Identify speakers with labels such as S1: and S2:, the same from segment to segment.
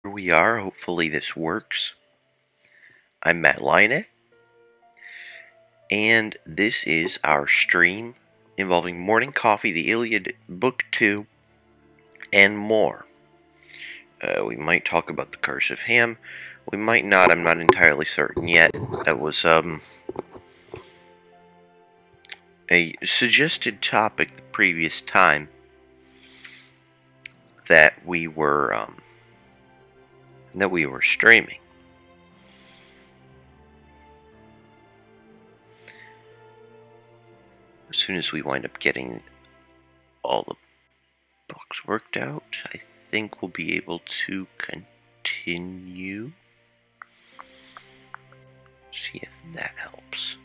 S1: Here we are. Hopefully this works. I'm Matt Line, and this is our stream involving morning coffee, the Iliad Book II, and more. We might talk about the Curse of Ham. We might not. I'm not entirely certain yet. That was a suggested topic the previous time that we were streaming. As soon as we wind up getting all the books worked out, I think we'll be able to continue. See if that helps.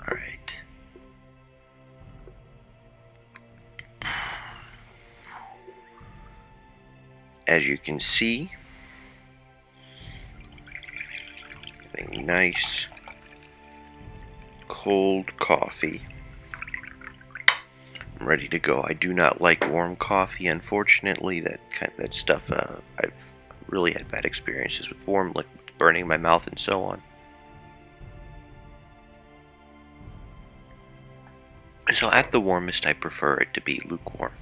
S1: Alright. As you can see, a nice cold coffee. I'm ready to go. I do not like warm coffee, unfortunately. That stuff, I've really had bad experiences with warm liquids burning my mouth and so on. So at the warmest, I prefer it to be lukewarm.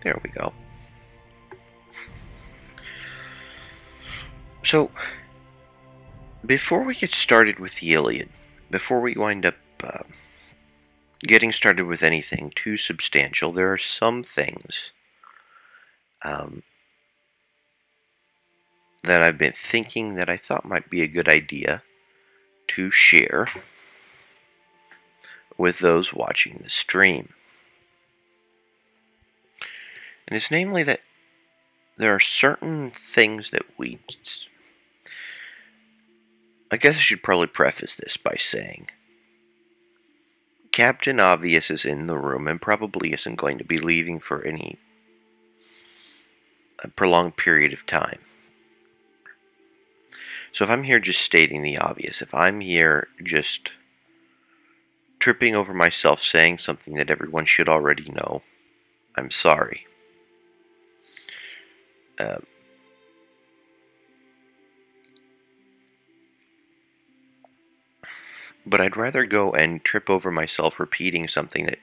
S1: There we go. So, before we get started with the Iliad, before we wind up getting started with anything too substantial, there are some things that I've been thinking that I thought might be a good idea to share with those watching the stream. And it's namely that there are certain things that I guess I should probably preface this by saying Captain Obvious is in the room and probably isn't going to be leaving for any prolonged period of time. So if I'm here just stating the obvious, if I'm here just tripping over myself saying something that everyone should already know, I'm sorry. But I'd rather go and trip over myself repeating something that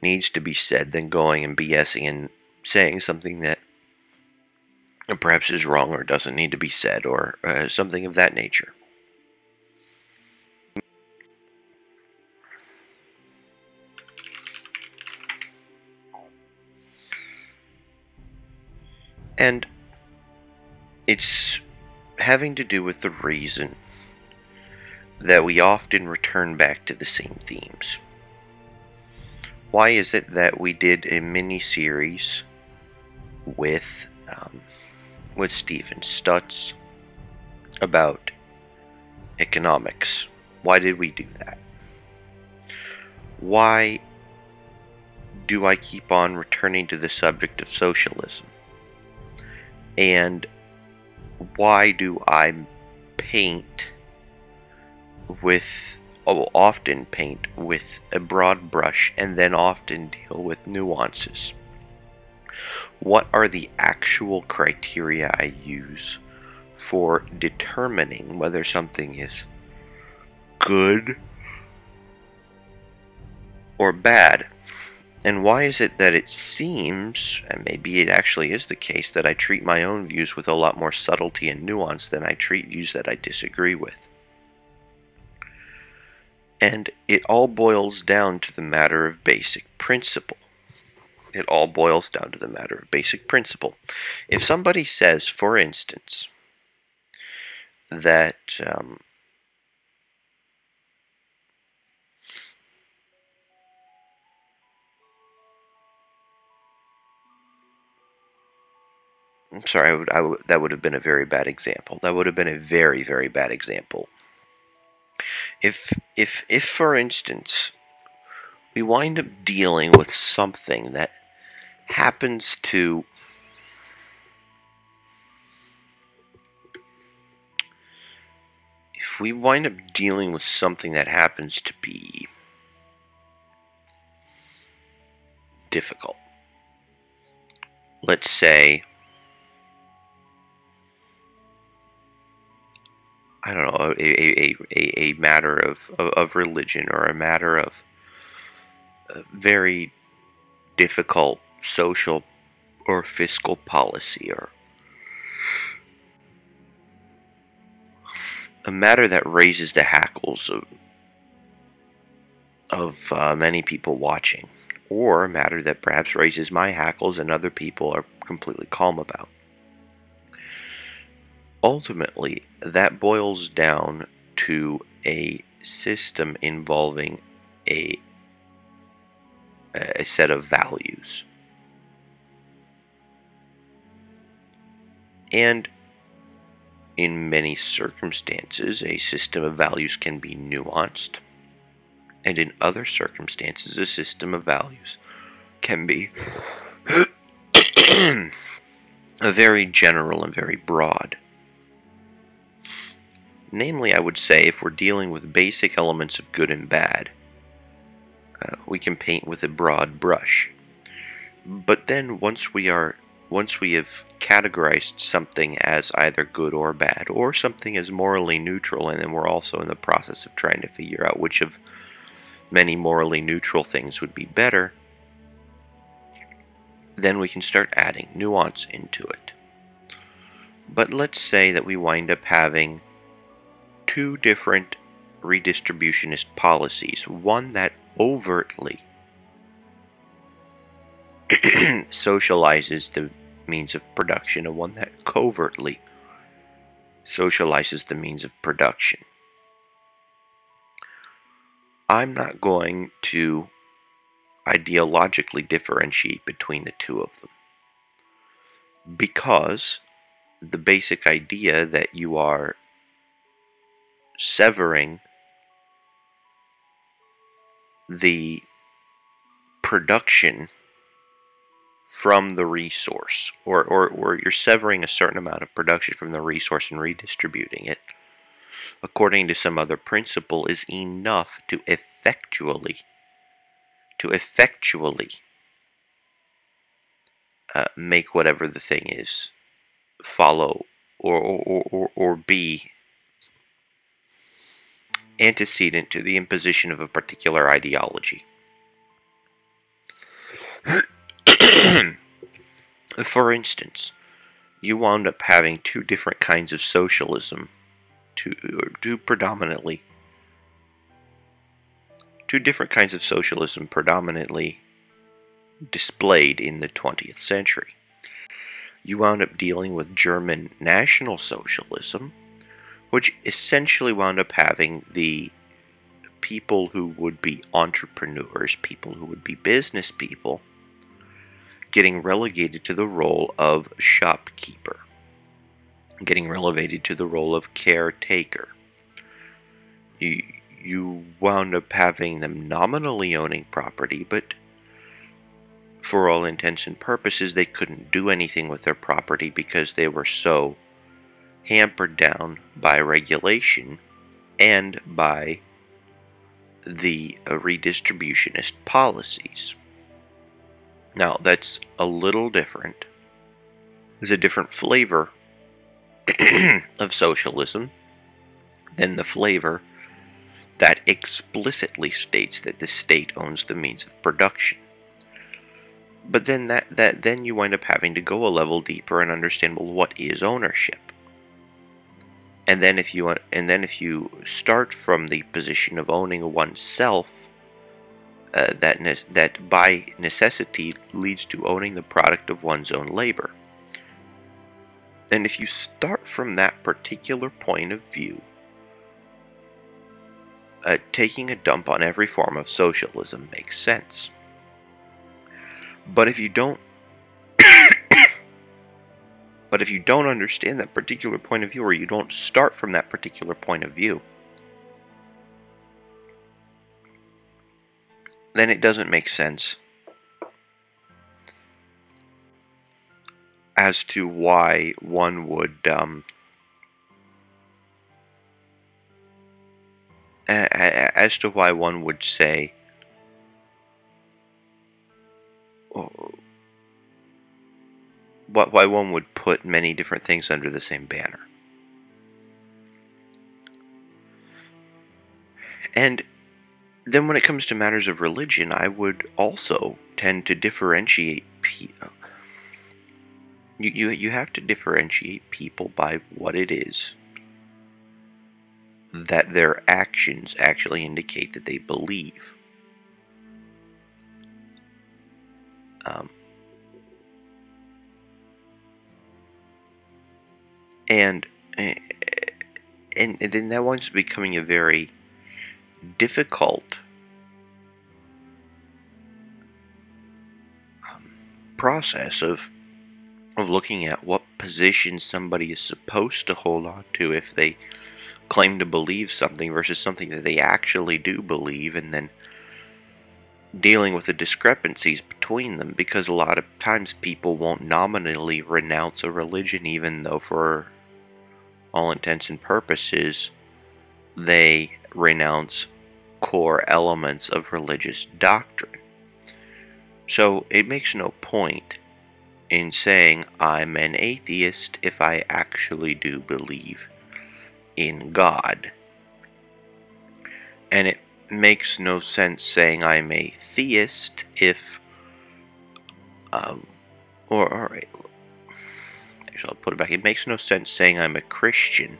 S1: needs to be said than going and BSing and saying something that perhaps is wrong or doesn't need to be said or something of that nature. And it's having to do with the reason that we often return back to the same themes. Why is it that we did a mini-series with Stephen Stutz about economics? Why did we do that? Why do I keep on returning to the subject of socialism? And why do I often paint with a broad brush and then often deal with nuances? What are the actual criteria I use for determining whether something is good or bad? And why is it that it seems, and maybe it actually is the case, that I treat my own views with a lot more subtlety and nuance than I treat views that I disagree with? And it all boils down to the matter of basic principle. It all boils down to the matter of basic principle. If somebody says, for instance, that I'm sorry, that would have been a very bad example. That would have been a very, very bad example. If for instance, we wind up dealing with something that happens to if we wind up dealing with something that happens to be difficult, let's say, I don't know, a matter of religion, or a matter of very difficult social or fiscal policy, or a matter that raises the hackles of many people watching, or a matter that perhaps raises my hackles and other people are completely calm about. Ultimately, that boils down to a system involving a set of values. And in many circumstances, a system of values can be nuanced, and in other circumstances, a system of values can be very general and very broad. Namely, I would say, if we're dealing with basic elements of good and bad, we can paint with a broad brush. But then once we have categorized something as either good or bad, or something as morally neutral, and then we're also in the process of trying to figure out which of many morally neutral things would be better, then we can start adding nuance into it. But let's say that we wind up having two different redistributionist policies, one that overtly socializes the means of production, and one that covertly socializes the means of production. I'm not going to ideologically differentiate between the two of them, because the basic idea that you are severing the production from the resource, or you're severing a certain amount of production from the resource and redistributing it according to some other principle, is enough to effectually make whatever the thing is follow or be antecedent to the imposition of a particular ideology. For instance, you wound up having two different kinds of socialism, two different kinds of socialism predominantly displayed in the 20th century. You wound up dealing with German National Socialism, which essentially wound up having the people who would be entrepreneurs, people who would be business people, getting relegated to the role of shopkeeper, getting relegated to the role of caretaker. You wound up having them nominally owning property, but for all intents and purposes, they couldn't do anything with their property because they were so hampered down by regulation and by the redistributionist policies. Now, that's a little different. There's a different flavor of socialism than the flavor that explicitly states that the state owns the means of production. But then then you wind up having to go a level deeper and understand, well, what is ownership? And then if you start from the position of owning oneself, that by necessity leads to owning the product of one's own labor. And if you start from that particular point of view, taking a dump on every form of socialism makes sense. But if you don't understand that particular point of view, or you don't start from that particular point of view, then it doesn't make sense as to why one would say, why one would put many different things under the same banner. And then when it comes to matters of religion, I would also tend to differentiate people. You have to differentiate people by what it is that their actions actually indicate that they believe. Um, and then that winds up becoming a very difficult process of looking at what position somebody is supposed to hold on to if they claim to believe something versus something that they actually do believe, and then dealing with the discrepancies between them, because a lot of times people won't nominally renounce a religion even though for all intents and purposes they renounce core elements of religious doctrine. So it makes no point in saying I'm an atheist if I actually do believe in God. And it makes no sense saying I'm a theist if, or actually I'll put it back, it makes no sense saying I'm a Christian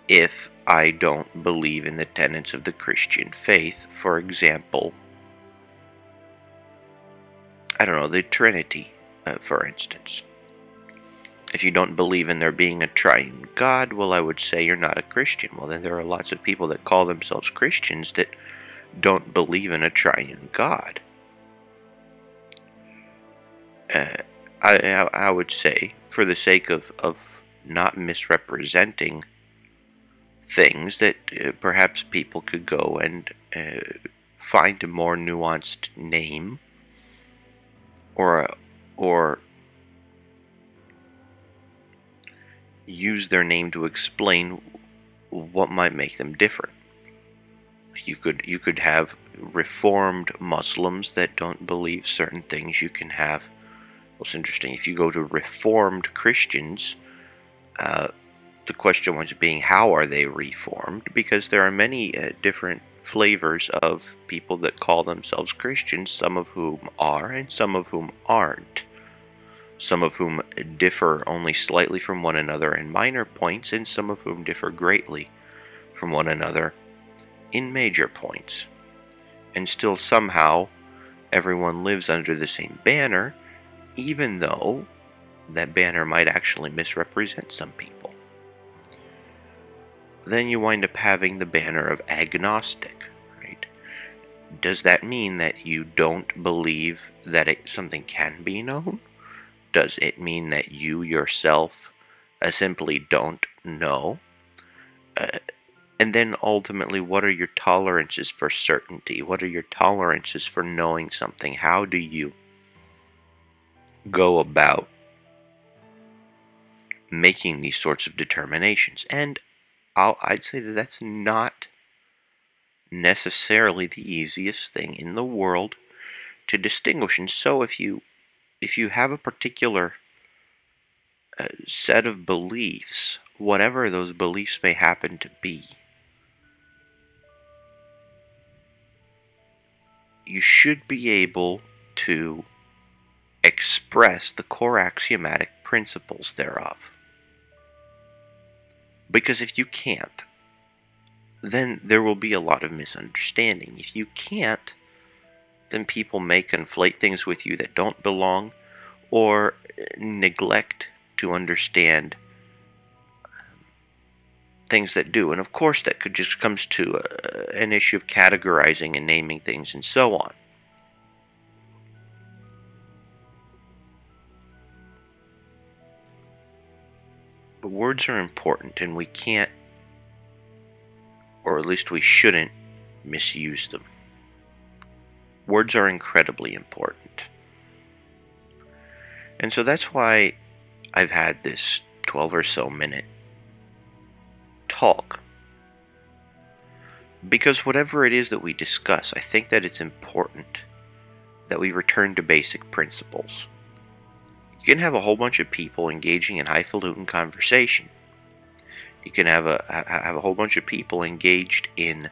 S1: if I don't believe in the tenets of the Christian faith. For example, I don't know, the Trinity, for instance. If you don't believe in there being a triune God, well, I would say you're not a Christian. Well, then there are lots of people that call themselves Christians that don't believe in a triune God. I would say, for the sake of not misrepresenting things, that perhaps people could go and find a more nuanced name, or use their name to explain what might make them different. You could have Reformed Muslims that don't believe certain things. You can have, well, it's interesting, if you go to Reformed Christians, the question was being, how are they reformed? Because there are many different flavors of people that call themselves Christians, some of whom are and some of whom aren't. Some of whom differ only slightly from one another in minor points, and some of whom differ greatly from one another in major points. And still somehow everyone lives under the same banner, even though that banner might actually misrepresent some people. Then you wind up having the banner of agnostic, right? Does that mean that you don't believe that something can be known? Does it mean that you yourself simply don't know? And then ultimately, what are your tolerances for certainty? What are your tolerances for knowing something? How do you go about making these sorts of determinations? And I'd say that that's not necessarily the easiest thing in the world to distinguish. And so if you have a particular set of beliefs, whatever those beliefs may happen to be, you should be able to express the core axiomatic principles thereof. Because if you can't, then there will be a lot of misunderstanding. If you can't, then people may conflate things with you that don't belong, or neglect to understand things that do. And of course that could just comes to an issue of categorizing and naming things and so on. But words are important, and we can't, or at least we shouldn't, misuse them. Words are incredibly important. And so that's why I've had this 12 or so minute talk. Because whatever it is that we discuss, I think that it's important that we return to basic principles. You can have a whole bunch of people engaging in highfalutin conversation. You can have a whole bunch of people engaged in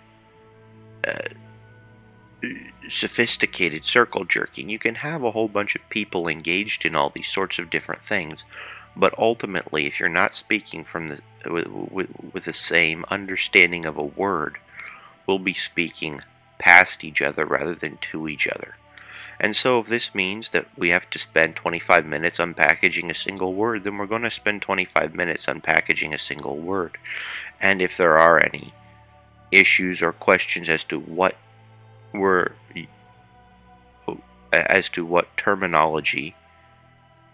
S1: sophisticated circle jerking. You can have a whole bunch of people engaged in all these sorts of different things, but ultimately, if you're not speaking from the with the same understanding of a word, we'll be speaking past each other rather than to each other. And so if this means that we have to spend 25 minutes unpackaging a single word, then we're going to spend 25 minutes unpackaging a single word. And if there are any issues or questions as to what terminology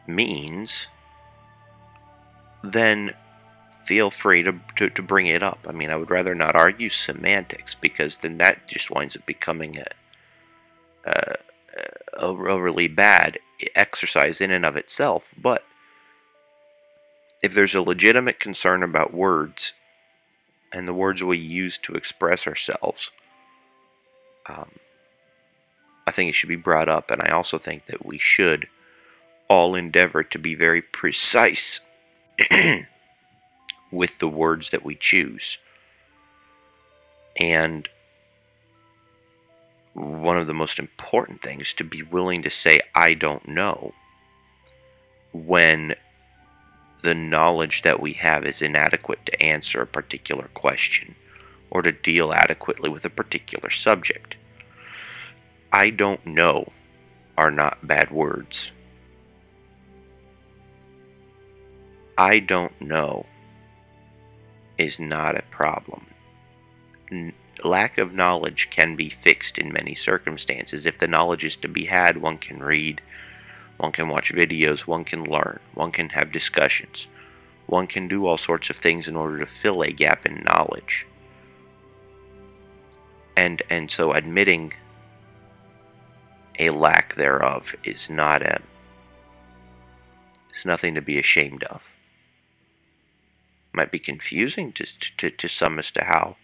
S1: means, then feel free to bring it up. I mean, I would rather not argue semantics, because then that just winds up becoming a really bad exercise in and of itself. But if there's a legitimate concern about words and the words we use to express ourselves, I think it should be brought up. And I also think that we should all endeavor to be very precise with the words that we choose. And one of the most important things, to be willing to say, I don't know, when the knowledge that we have is inadequate to answer a particular question or to deal adequately with a particular subject. I don't know are not bad words. I don't know is not a problem. Lack of knowledge can be fixed in many circumstances. If the knowledge is to be had, one can read, one can watch videos, one can learn, one can have discussions, one can do all sorts of things in order to fill a gap in knowledge. And so admitting a lack thereof is it's nothing to be ashamed of. It might be confusing to some as to how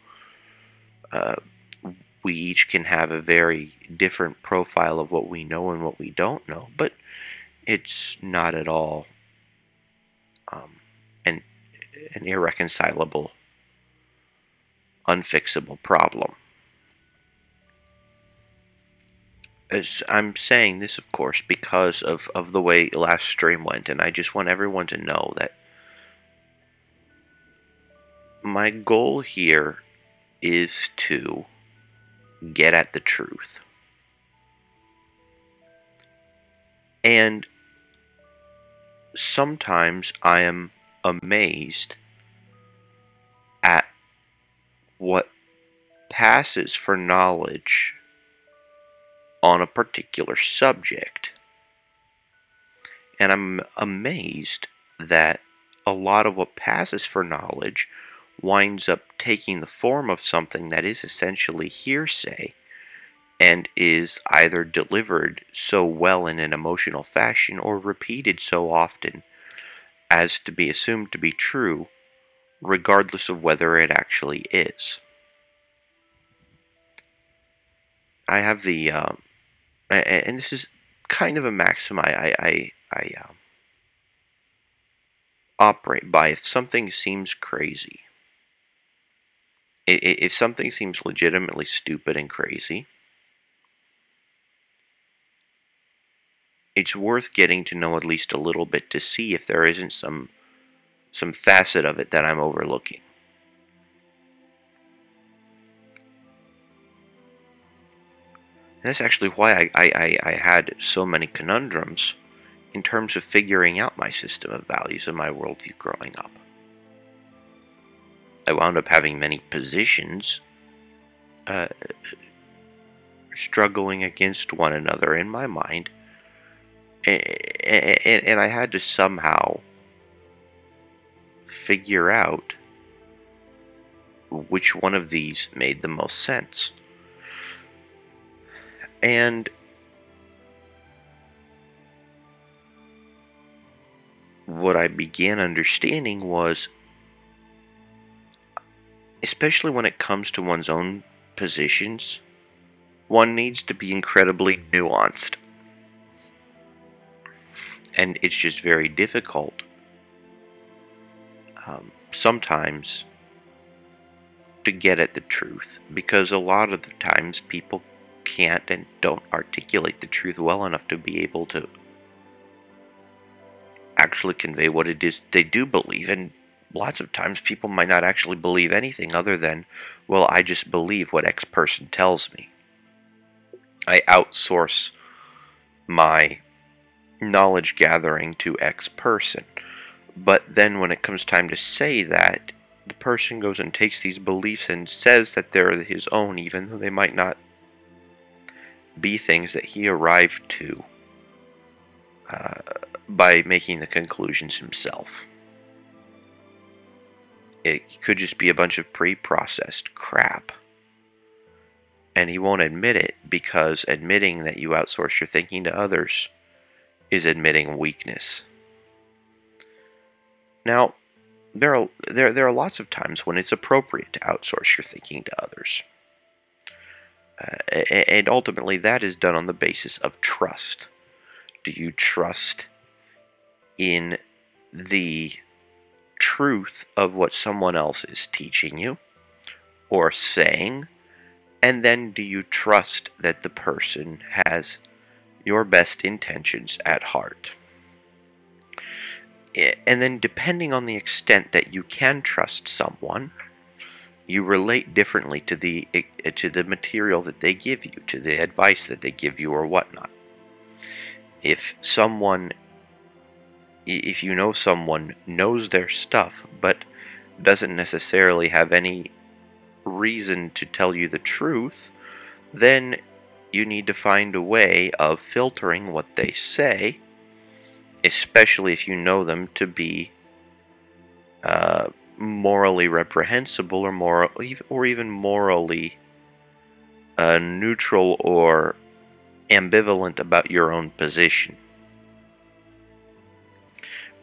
S1: we each can have a very different profile of what we know and what we don't know, but it's not at all an irreconcilable, unfixable problem. As I'm saying this, of course, because of the way last stream went, and I just want everyone to know that my goal here is to get at the truth. And sometimes I am amazed at what passes for knowledge on a particular subject. And I'm amazed that a lot of what passes for knowledge winds up taking the form of something that is essentially hearsay and is either delivered so well in an emotional fashion or repeated so often as to be assumed to be true, regardless of whether it actually is. I have the, and this is kind of a maxim I operate by. If something seems crazy, if something seems legitimately stupid and crazy, it's worth getting to know at least a little bit to see if there isn't some facet of it that I'm overlooking. And that's actually why I had so many conundrums in terms of figuring out my system of values and my worldview growing up. I wound up having many positions struggling against one another in my mind, and I had to somehow figure out which one of these made the most sense. And what I began understanding was, especially when it comes to one's own positions, one needs to be incredibly nuanced. And it's just very difficult sometimes to get at the truth, because a lot of the times people can't and don't articulate the truth well enough to be able to actually convey what it is they do believe. And lots of times people might not actually believe anything other than, well, I just believe what X person tells me. I outsource my knowledge gathering to X person. But then when it comes time to say that, the person goes and takes these beliefs and says that they're his own, even though they might not be things that he arrived to by making the conclusions himself. It could just be a bunch of pre-processed crap. And he won't admit it, because admitting that you outsource your thinking to others is admitting weakness. Now, there are lots of times when it's appropriate to outsource your thinking to others. And ultimately that is done on the basis of trust. Do you trust in the truth of what someone else is teaching you or saying? And then do you trust that the person has your best intentions at heart? And then, depending on the extent that you can trust someone, you relate differently to the material that they give you, to the advice that they give you, or whatnot. If you know someone knows their stuff but doesn't necessarily have any reason to tell you the truth, then you need to find a way of filtering what they say, especially if you know them to be morally reprehensible, or even morally neutral or ambivalent about your own position.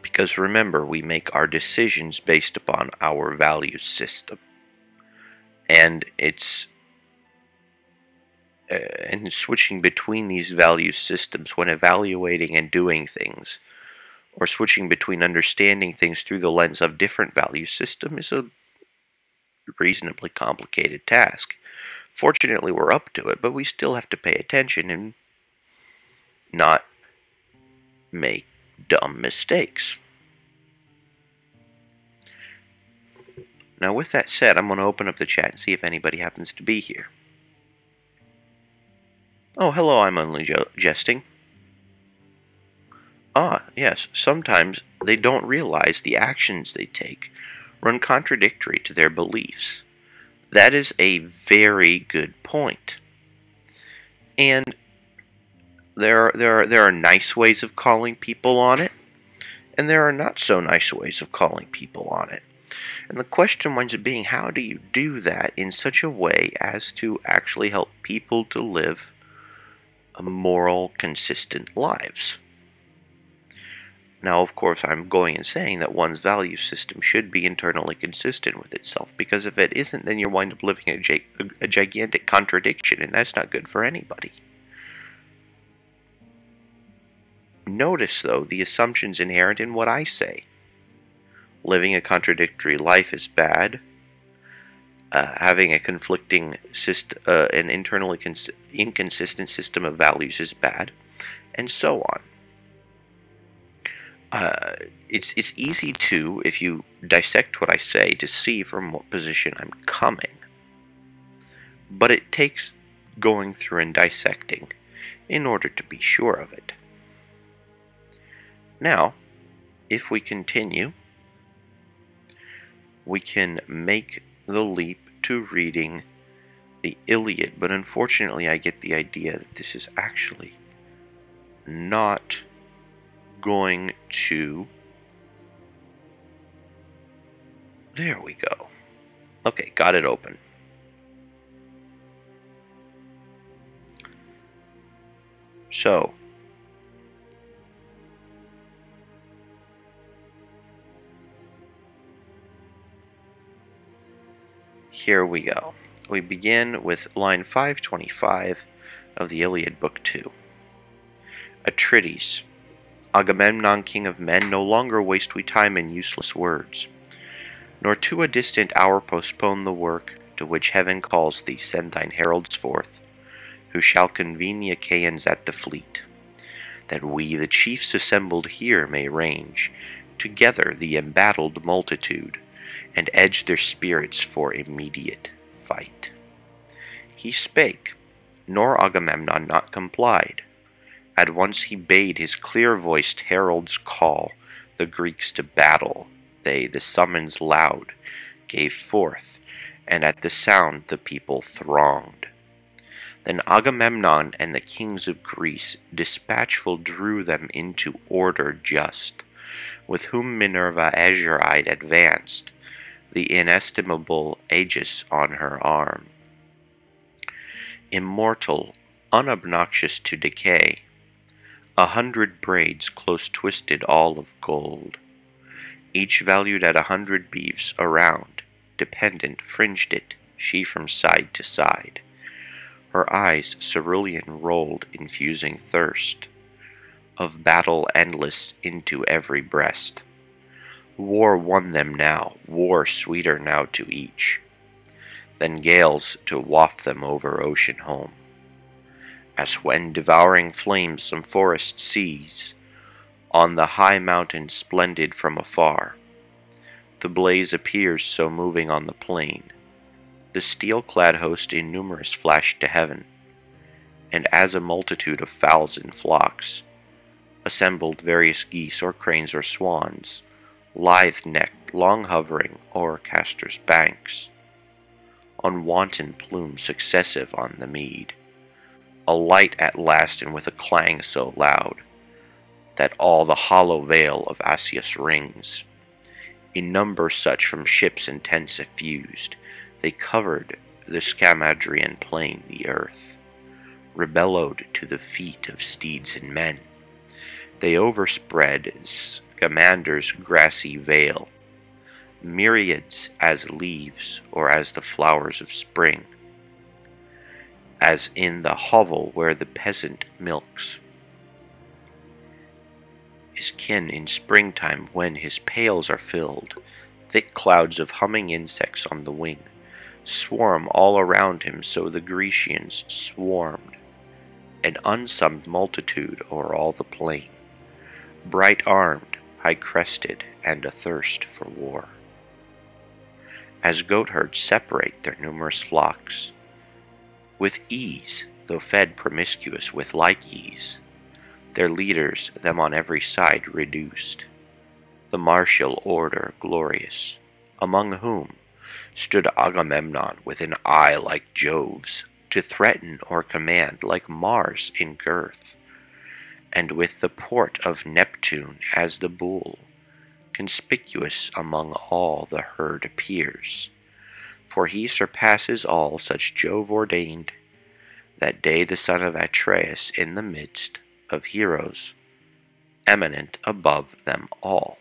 S1: Because remember, we make our decisions based upon our value system, and and switching between these value systems when evaluating and doing things, or switching between understanding things through the lens of different value system, is a reasonably complicated task. Fortunately, we're up to it, but we still have to pay attention and not make dumb mistakes. Now, with that said, I'm going to open up the chat and see if anybody happens to be here. Oh, hello, I'm only jesting. Ah, yes, sometimes they don't realize the actions they take run contradictory to their beliefs. That is a very good point. And there are nice ways of calling people on it, and there are not so nice ways of calling people on it. And the question winds up being, how do you do that in such a way as to actually help people to live moral, consistent lives? Now, of course, I'm going and saying that one's value system should be internally consistent with itself, because if it isn't, then you wind up living a gigantic contradiction, and that's not good for anybody. Notice, though, the assumptions inherent in what I say. Living a contradictory life is bad. Having a conflicting an internally inconsistent system of values is bad, and so on. It's easy to, if you dissect what I say, to see from what position I'm coming. But it takes going through and dissecting in order to be sure of it. Now, if we continue, we can make the leap to reading the Iliad, but unfortunately I get the idea that this is actually not going to... There we go. Okay, got it open. So, here we go. We begin with line 525 of the Iliad Book II. Atrides, Agamemnon, king of men, no longer waste we time in useless words, nor to a distant hour postpone the work to which heaven calls thee. Send thine heralds forth, who shall convene the Achaeans at the fleet, that we, the chiefs assembled here, may range together the embattled multitude, and edge their spirits for immediate fight. He spake, nor Agamemnon not complied. At once he bade his clear-voiced heralds call the Greeks to battle. They the summons loud gave forth, and at the sound the people thronged. Then Agamemnon and the kings of Greece dispatchful drew them into order just, with whom Minerva azure-eyed advanced, the inestimable Aegis on her arm. Immortal, unobnoxious to decay, 100 braids close twisted all of gold, each valued at 100 beeves around, dependent fringed it, she from side to side. Her eyes cerulean rolled, infusing thirst of battle endless into every breast. War won them now, war sweeter now to each than gales to waft them over ocean home. As when devouring flames some forest sees, on the high mountain splendid from afar, the blaze appears so moving on the plain, the steel-clad host innumerous flashed to heaven, and as a multitude of fowls in flocks, assembled various geese or cranes or swans, lithe-necked, long hovering o'er Castor's banks, on wanton plumes successive on the mead, alight at last and with a clang so loud, that all the hollow vale of Asius rings. In number such from ships and tents effused, they covered the Scamadrian plain, the earth, rebellowed to the feet of steeds and men. They overspread Scamander's grassy vale, myriads as leaves or as the flowers of spring, as in the hovel where the peasant milks his kin in springtime when his pails are filled. Thick clouds of humming insects on the wing swarm all around him, so the Grecians swarmed, an unsummed multitude o'er all the plain, bright-armed, high-crested, and athirst for war. As goatherds separate their numerous flocks, with ease, though fed promiscuous with like ease, their leaders them on every side reduced, the martial order glorious, among whom stood Agamemnon with an eye like Jove's, to threaten or command like Mars in girth, and with the port of Neptune as the bull, conspicuous among all the herd appears, for he surpasses all such Jove ordained, that day the son of Atreus in the midst of heroes, eminent above them all.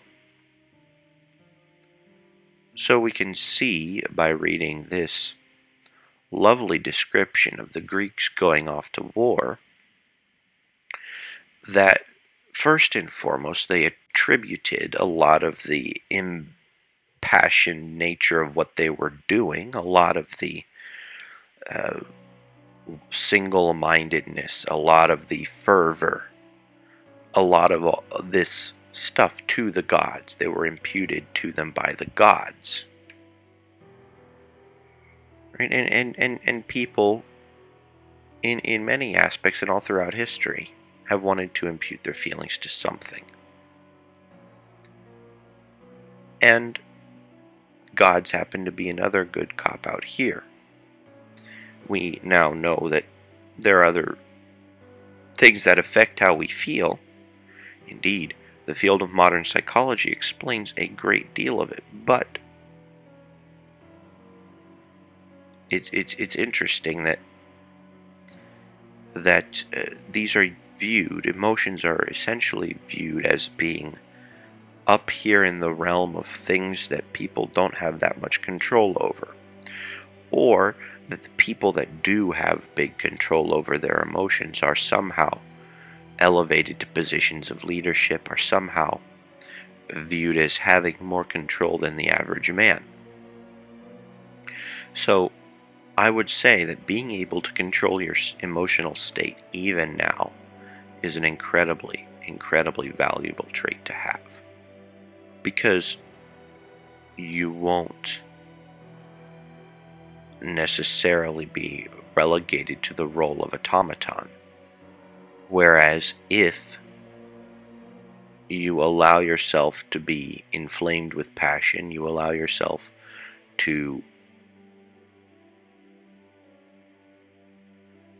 S1: So we can see by reading this lovely description of the Greeks going off to war that first and foremost they attributed a lot of the impassioned nature of what they were doing, a lot of the single-mindedness, a lot of the fervor, a lot of all this stuff to the gods. They were imputed to them by the gods. Right? And people in many aspects and all throughout history have wanted to impute their feelings to something. And gods happen to be another good cop-out here. We now know that there are other things that affect how we feel. Indeed, the field of modern psychology explains a great deal of it, but it's interesting that these are emotions are essentially viewed as being up here in the realm of things that people don't have that much control over, or that the people that do have big control over their emotions are somehow elevated to positions of leadership, are somehow viewed as having more control than the average man. So I would say that being able to control your emotional state even now is an incredibly, incredibly valuable trait to have, because you won't necessarily be relegated to the role of automaton. Whereas if you allow yourself to be inflamed with passion, you allow yourself to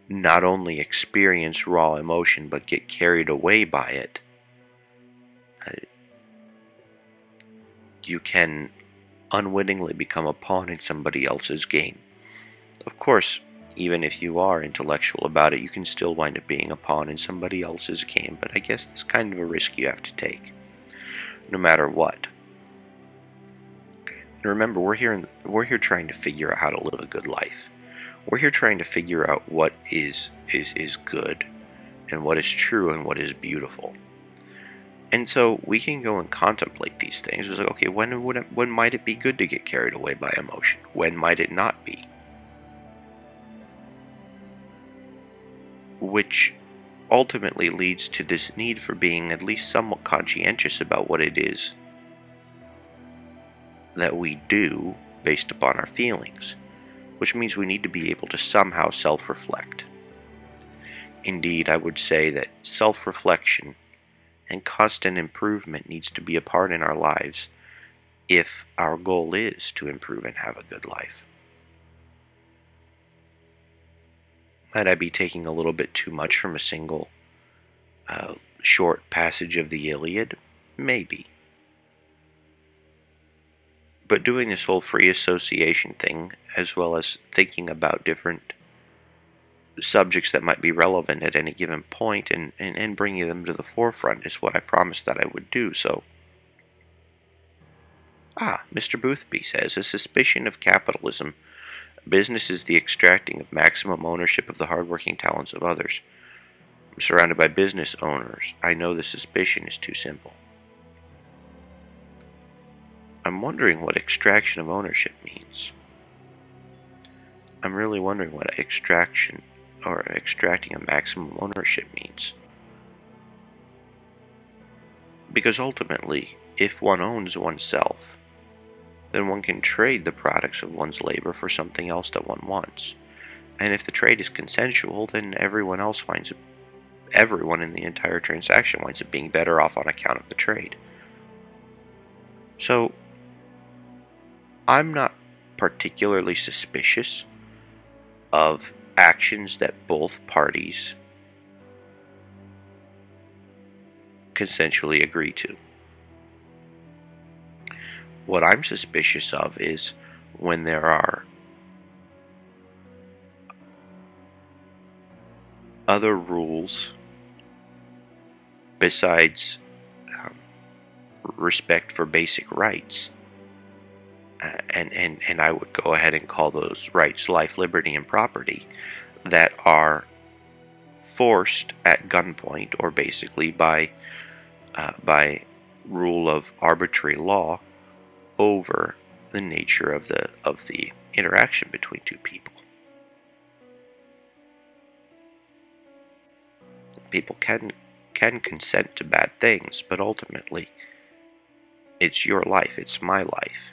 S1: not only experience raw emotion but get carried away by it, you can unwittingly become a pawn in somebody else's game. Of course, even if you are intellectual about it, you can still wind up being a pawn in somebody else's game, but I guess it's kind of a risk you have to take, no matter what. And remember, we're here trying to figure out how to live a good life. We're here trying to figure out what is good, and what is true, and what is beautiful. And so we can go and contemplate these things. It's like, okay, when might it be good to get carried away by emotion? When might it not be? Which ultimately leads to this need for being at least somewhat conscientious about what it is that we do based upon our feelings, which means we need to be able to somehow self-reflect. Indeed, I would say that self-reflection and constant improvement needs to be a part in our lives if our goal is to improve and have a good life. Might I be taking a little bit too much from a single short passage of the Iliad? Maybe. But doing this whole free association thing, as well as thinking about different subjects that might be relevant at any given point and bringing them to the forefront, is what I promised that I would do. So, Mr. Boothby says, a suspicion of capitalism. Business is the extracting of maximum ownership of the hardworking talents of others. I'm surrounded by business owners. I know the suspicion is too simple. I'm wondering what extraction of ownership means. I'm really wondering what extraction or extracting a maximum ownership means. Because ultimately, if one owns oneself, then one can trade the products of one's labor for something else that one wants. And if the trade is consensual, then everyone in the entire transaction winds up being better off on account of the trade. So, I'm not particularly suspicious of actions that both parties consensually agree to. What I'm suspicious of is when there are other rules besides respect for basic rights, and I would go ahead and call those rights life, liberty, and property, that are forced at gunpoint or basically by rule of arbitrary law over the nature of the interaction between two people. People can consent to bad things, but ultimately it's your life, it's my life.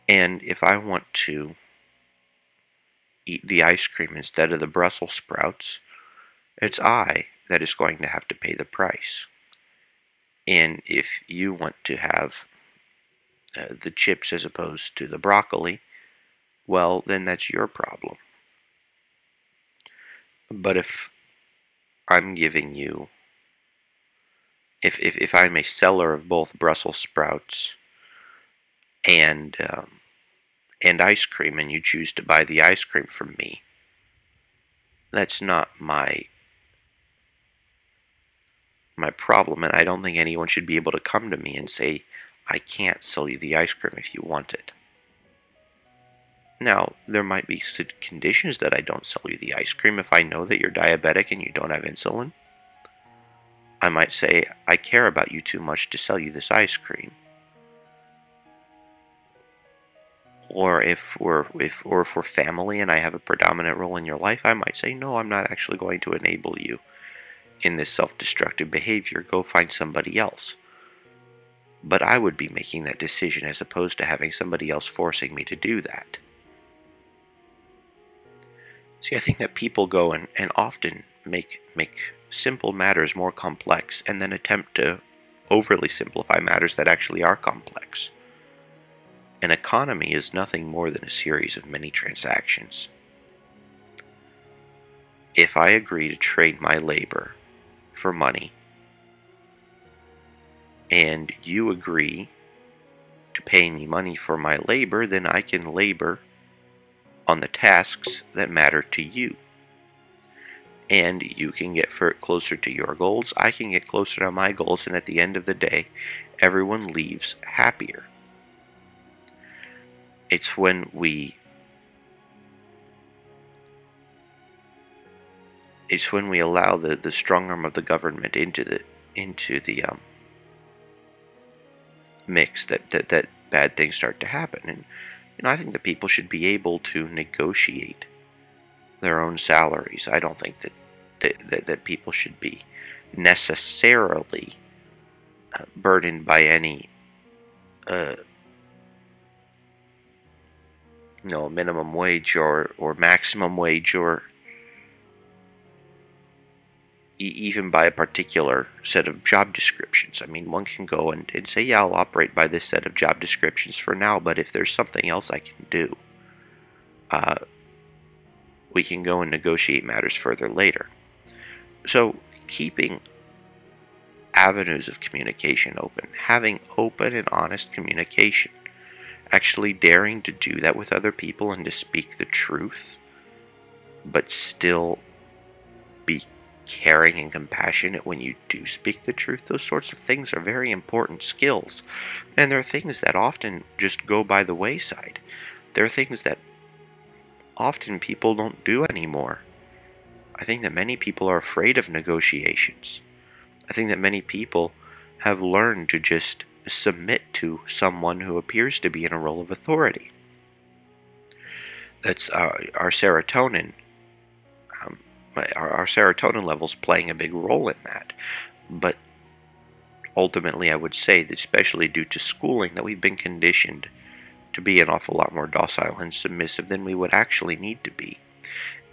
S1: And if I want to eat the ice cream instead of the Brussels sprouts, it's I that is going to have to pay the price. And if you want to have the chips as opposed to the broccoli, well, then that's your problem. But if I'm giving you, if I'm a seller of both Brussels sprouts and ice cream, and you choose to buy the ice cream from me, that's not my my problem, and I don't think anyone should be able to come to me and say, I can't sell you the ice cream if you want it. Now, there might be conditions that I don't sell you the ice cream. If I know that you're diabetic and you don't have insulin, I might say, I care about you too much to sell you this ice cream. Or if we're family and I have a predominant role in your life, I might say, no, I'm not actually going to enable you in this self-destructive behavior. Go find somebody else. But I would be making that decision as opposed to having somebody else forcing me to do that. See, I think that people go and often make simple matters more complex and then attempt to overly simplify matters that actually are complex. An economy is nothing more than a series of many transactions. If I agree to trade my labor for money, and you agree to pay me money for my labor, then I can labor on the tasks that matter to you. And you can get closer to your goals, I can get closer to my goals, and at the end of the day, everyone leaves happier. It's when we allow the strong arm of the government into the mix that bad things start to happen. And I think that people should be able to negotiate their own salaries. I don't think that people should be necessarily burdened by any minimum wage or maximum wage, or even by a particular set of job descriptions. I mean, one can go and say, yeah, I'll operate by this set of job descriptions for now, but if there's something else I can do, we can go and negotiate matters further later. So keeping avenues of communication open, having open and honest communication, actually daring to do that with other people and to speak the truth, but still be caring and compassionate when you do speak the truth. Those sorts of things are very important skills, and they're things that often just go by the wayside. They're things that often people don't do anymore. I think that many people are afraid of negotiations. I think that many people have learned to just submit to someone who appears to be in a role of authority. That's our serotonin. Our serotonin levels playing a big role in that. But ultimately, I would say that, especially due to schooling, that we've been conditioned to be an awful lot more docile and submissive than we would actually need to be.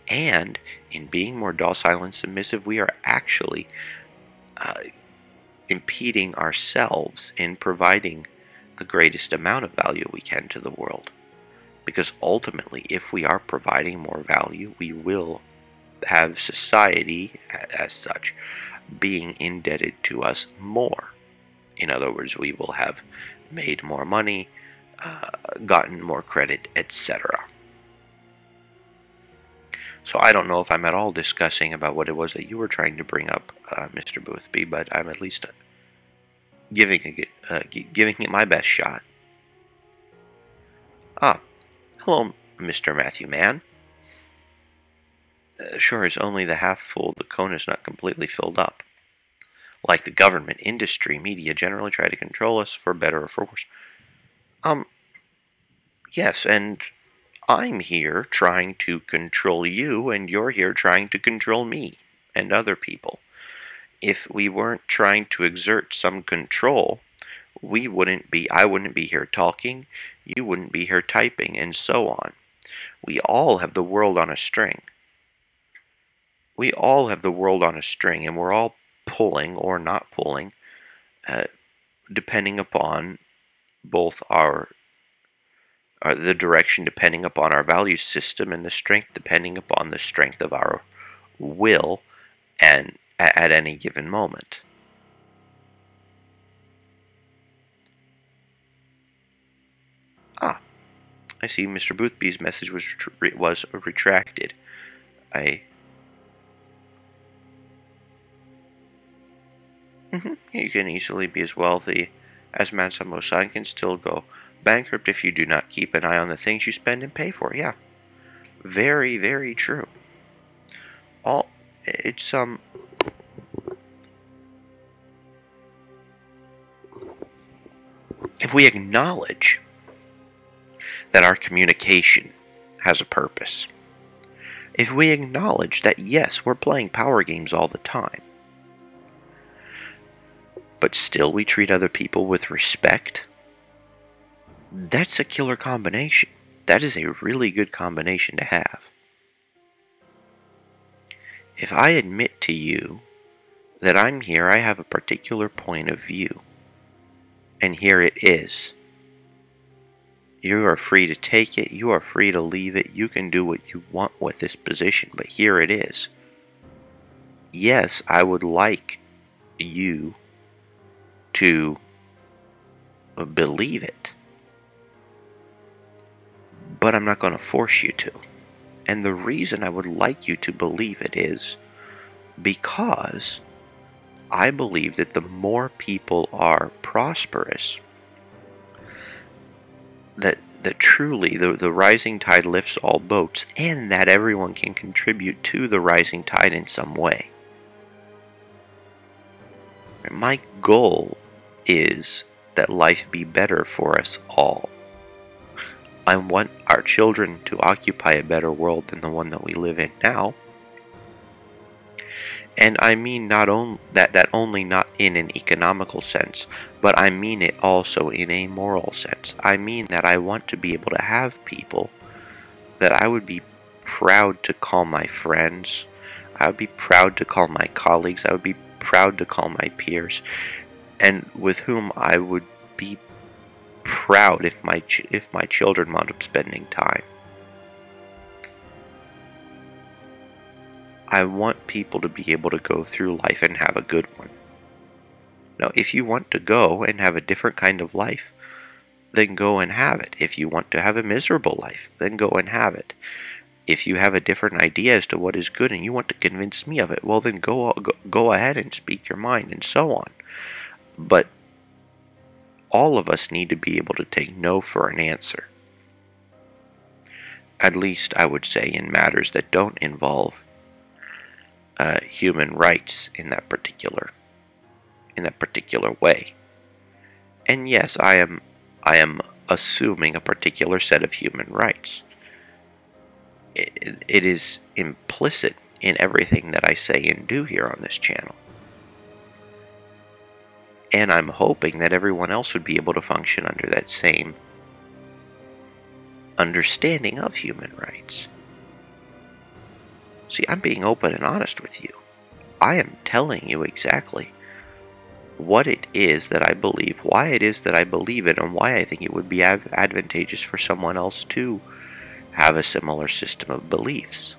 S1: And in being more docile and submissive, we are actually impeding ourselves in providing the greatest amount of value we can to the world. Because ultimately, if we are providing more value, we will have society, as such, being indebted to us more. In other words, we will have made more money, gotten more credit, etc. So I don't know if I'm at all discussing about what it was that you were trying to bring up, Mr. Boothby, but I'm at least giving it my best shot. Ah, hello, Mr. Matthew Mann. Sure, it's only the half full. The cone is not completely filled up. Like the government, industry, media generally try to control us, for better or for worse. Yes, and I'm here trying to control you, and you're here trying to control me and other people. If we weren't trying to exert some control, I wouldn't be here talking, you wouldn't be here typing, and so on. We all have the world on a string. We all have the world on a string, and we're all pulling or not pulling, depending upon both the direction depending upon our value system, and the strength depending upon the strength of our will and at any given moment. I see Mr. Boothby's message was retracted. You can easily be as wealthy as Mansa-Musa and can still go bankrupt if you do not keep an eye on the things you spend and pay for. Yeah, very, very true. All it's If we acknowledge that our communication has a purpose, if we acknowledge that yes, we're playing power games all the time, but still we treat other people with respect, that's a killer combination. That is a really good combination to have. If I admit to you that I'm here, I have a particular point of view, and here it is. You are free to take it, you are free to leave it, you can do what you want with this position, but here it is. Yes, I would like you to believe it, but I'm not going to force you to. And the reason I would like you to believe it is because I believe that the more people are prosperous, that truly the rising tide lifts all boats, and that everyone can contribute to the rising tide in some way. My goal is that life be better for us all. I want our children to occupy a better world than the one that we live in now. And I mean not only not in an economical sense, but I mean it also in a moral sense. I mean that I want to be able to have people that I would be proud to call my friends, I would be proud to call my colleagues, I would be proud to call my peers, and with whom I would be proud if my children wound up spending time. I want people to be able to go through life and have a good one. Now, if you want to go and have a different kind of life, then go and have it. If you want to have a miserable life, then go and have it. If you have a different idea as to what is good and you want to convince me of it, well then go ahead and speak your mind, and so on. But all of us need to be able to take no for an answer. At least I would say in matters that don't involve human rights in that particular way. And yes, I am assuming a particular set of human rights. It is implicit in everything that I say and do here on this channel. And I'm hoping that everyone else would be able to function under that same understanding of human rights. See, I'm being open and honest with you. I am telling you exactly what it is that I believe, why it is that I believe it, and why I think it would be advantageous for someone else to have a similar system of beliefs.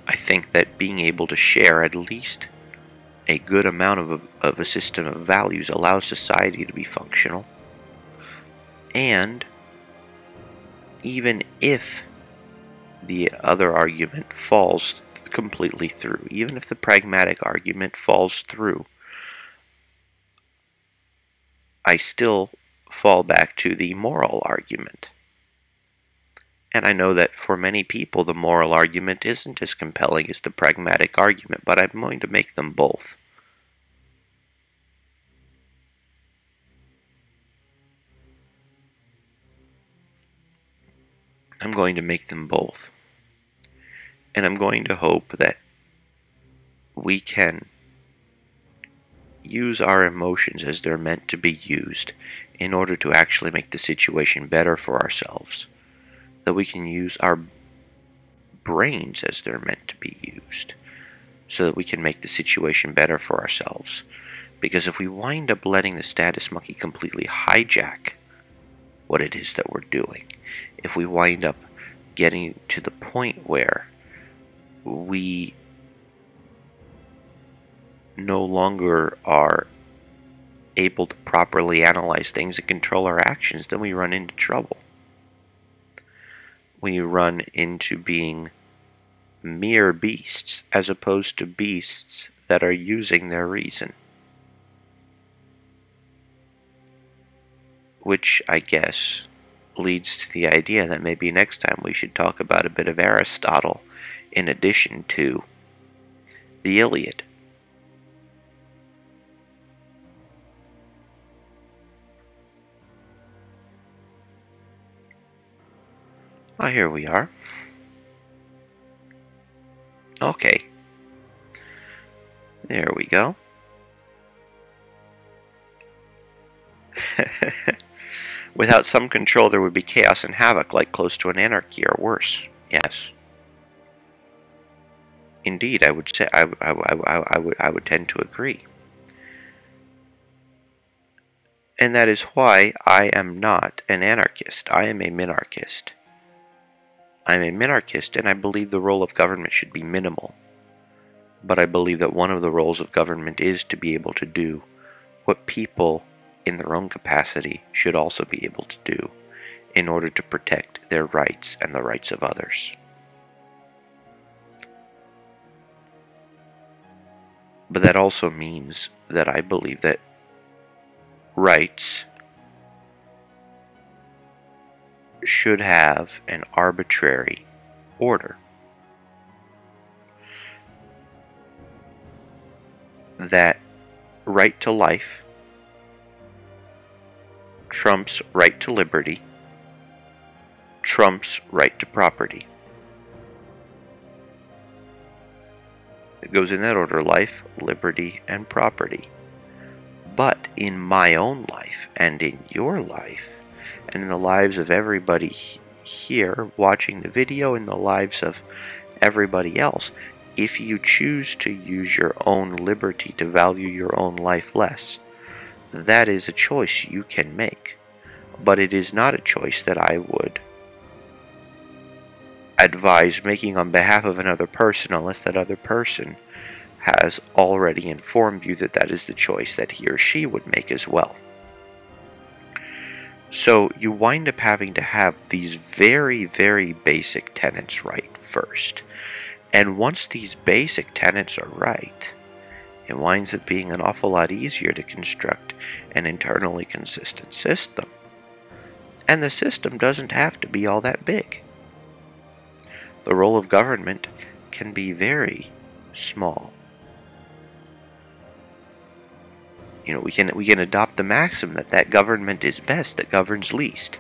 S1: I think that being able to share at least a good amount of a system of values allows society to be functional. And even if the other argument falls completely through, even if the pragmatic argument falls through, I still fall back to the moral argument. And I know that for many people the moral argument isn't as compelling as the pragmatic argument, but I'm going to make them both. I'm going to make them both. And I'm going to hope that we can use our emotions as they're meant to be used in order to actually make the situation better for ourselves. That we can use our brains as they're meant to be used so that we can make the situation better for ourselves. Because if we wind up letting the status monkey completely hijack what it is that we're doing, if we wind up getting to the point where we no longer are able to properly analyze things and control our actions, then we run into trouble. We run into being mere beasts as opposed to beasts that are using their reason. Which, I guess, leads to the idea that maybe next time we should talk about a bit of Aristotle in addition to the Iliad. Oh, here we are. Okay. There we go. Without some control, there would be chaos and havoc, like close to an anarchy or worse. Yes. Indeed, I would say I would tend to agree. And that is why I am not an anarchist. I am a minarchist. I'm a minarchist, and I believe the role of government should be minimal. But I believe that one of the roles of government is to be able to do what people in their own capacity should also be able to do in order to protect their rights and the rights of others. But that also means that I believe that rights should have an arbitrary order. That right to life trumps right to liberty, trumps right to property. It goes in that order: life, liberty, and property. But in my own life, and in your life, and in the lives of everybody here watching the video, in the lives of everybody else, if you choose to use your own liberty to value your own life less, that is a choice you can make. But it is not a choice that I would advise making on behalf of another person, unless that other person has already informed you that that is the choice that he or she would make as well. So you wind up having to have these very, very basic tenets right first. And once these basic tenets are right, it winds up being an awful lot easier to construct an internally consistent system. And the system doesn't have to be all that big. The role of government can be very small. You know, we can adopt the maxim that government is best that governs least,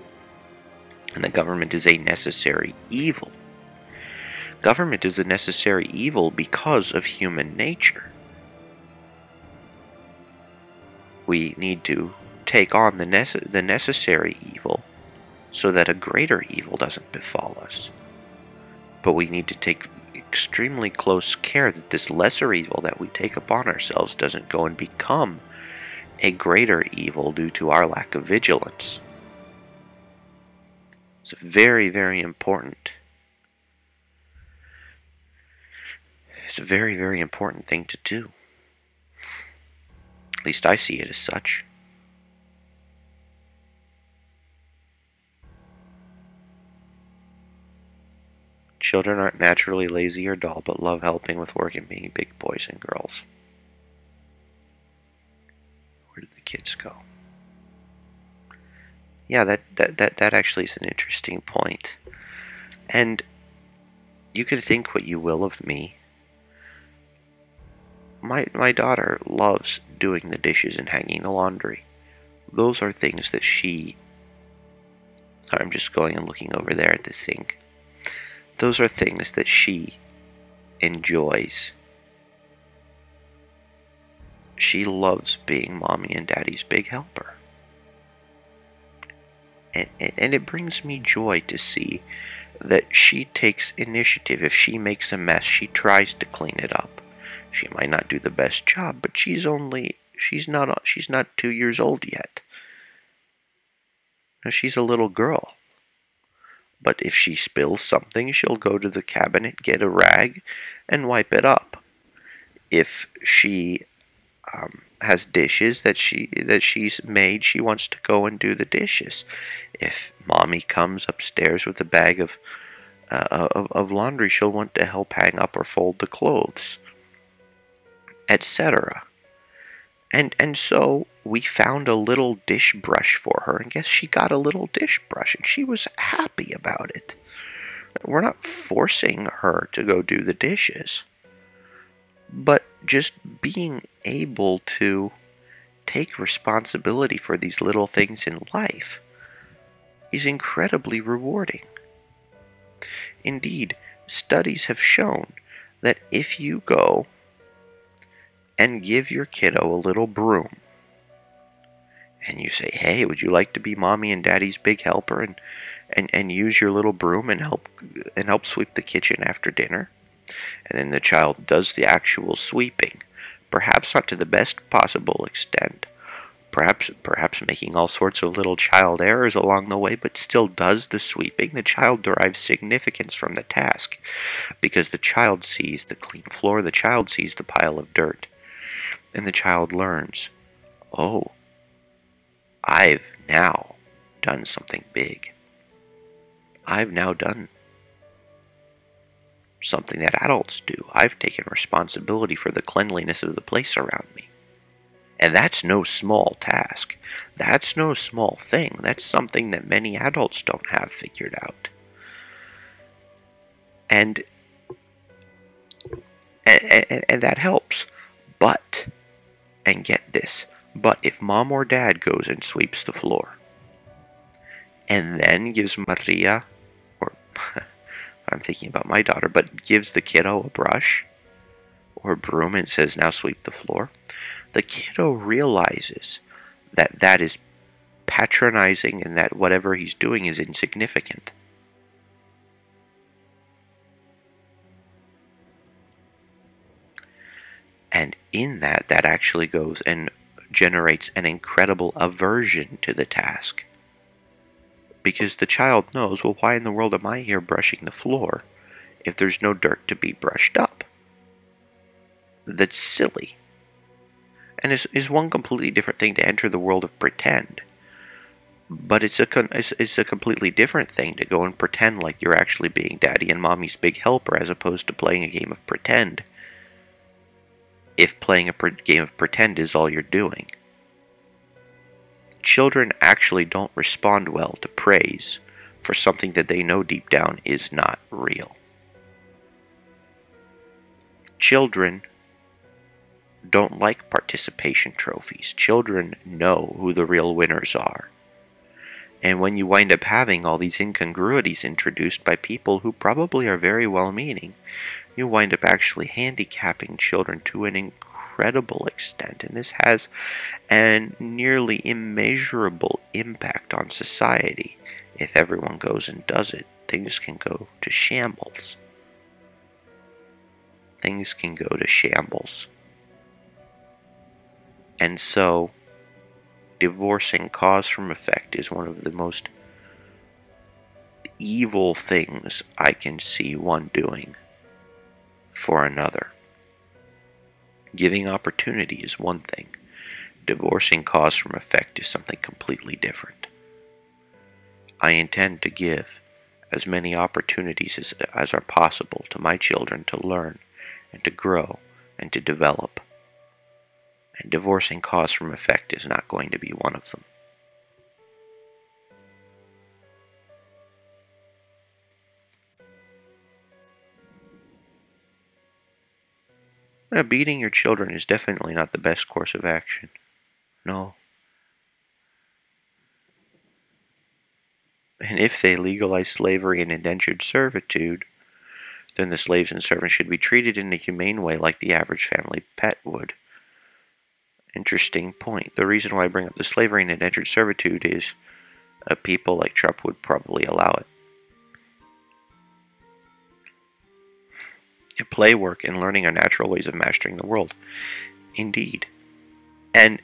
S1: and that government is a necessary evil. Government is a necessary evil because of human nature. We need to take on the necessary evil so that a greater evil doesn't befall us. But we need to take extremely close care that this lesser evil that we take upon ourselves doesn't go and become a greater evil due to our lack of vigilance. It's very, very important. It's a very, very important thing to do. At least I see it as such. Children aren't naturally lazy or dull, but love helping with work and being big boys and girls. Where did the kids go? Yeah, that actually is an interesting point. And you can think what you will of me. My daughter loves doing the dishes and hanging the laundry. Those are things that she... Sorry, I'm just going and looking over there at the sink. Those are things that she enjoys. She loves being mommy and daddy's big helper. And it brings me joy to see that she takes initiative. If she makes a mess, she tries to clean it up. She might not do the best job, but she's not 2 years old yet. Now, she's a little girl. But if she spills something, she'll go to the cabinet, get a rag, and wipe it up. If she has dishes that she's made, she wants to go and do the dishes. If mommy comes upstairs with a bag of laundry, she'll want to help hang up or fold the clothes. etc. And so we found a little dish brush for her, and guess she got a little dish brush, and she was happy about it. We're not forcing her to go do the dishes, but just being able to take responsibility for these little things in life is incredibly rewarding. Indeed, studies have shown that if you go and give your kiddo a little broom, and you say, hey, would you like to be mommy and daddy's big helper and use your little broom and help sweep the kitchen after dinner? And then the child does the actual sweeping, perhaps not to the best possible extent, perhaps making all sorts of little child errors along the way, but still does the sweeping. The child derives significance from the task, because the child sees the clean floor, the child sees the pile of dirt, and the child learns, oh, I've now done something big. I've now done something that adults do. I've taken responsibility for the cleanliness of the place around me. And that's no small task. That's no small thing. That's something that many adults don't have figured out. And that helps. But, and get this, but if mom or dad goes and sweeps the floor, and then gives Maria, or I'm thinking about my daughter, but gives the kiddo a brush or a broom and says, now sweep the floor, the kiddo realizes that that is patronizing and that whatever he's doing is insignificant. And in that actually goes and generates an incredible aversion to the task. Because the child knows, well, why in the world am I here brushing the floor if there's no dirt to be brushed up? That's silly. And is one completely different thing to enter the world of pretend. But it's a completely different thing to go and pretend like you're actually being daddy and mommy's big helper, as opposed to playing a game of pretend, if playing a game of pretend is all you're doing. Children actually don't respond well to praise for something that they know deep down is not real. Children don't like participation trophies. Children know who the real winners are. And when you wind up having all these incongruities introduced by people who probably are very well-meaning, you wind up actually handicapping children to an incredible extent. And this has a nearly immeasurable impact on society. If everyone goes and does it, things can go to shambles. Things can go to shambles. And so, divorcing cause from effect is one of the most evil things I can see one doing for another. Giving opportunity is one thing. Divorcing cause from effect is something completely different. I intend to give as many opportunities as are possible to my children to learn and to grow and to develop. And divorcing cause from effect is not going to be one of them. Now, beating your children is definitely not the best course of action. No. And if they legalize slavery and indentured servitude, then the slaves and servants should be treated in a humane way like the average family pet would. Interesting point. The reason why I bring up the slavery and indentured servitude is people like Trump would probably allow it. Play work and learning are natural ways of mastering the world. Indeed. And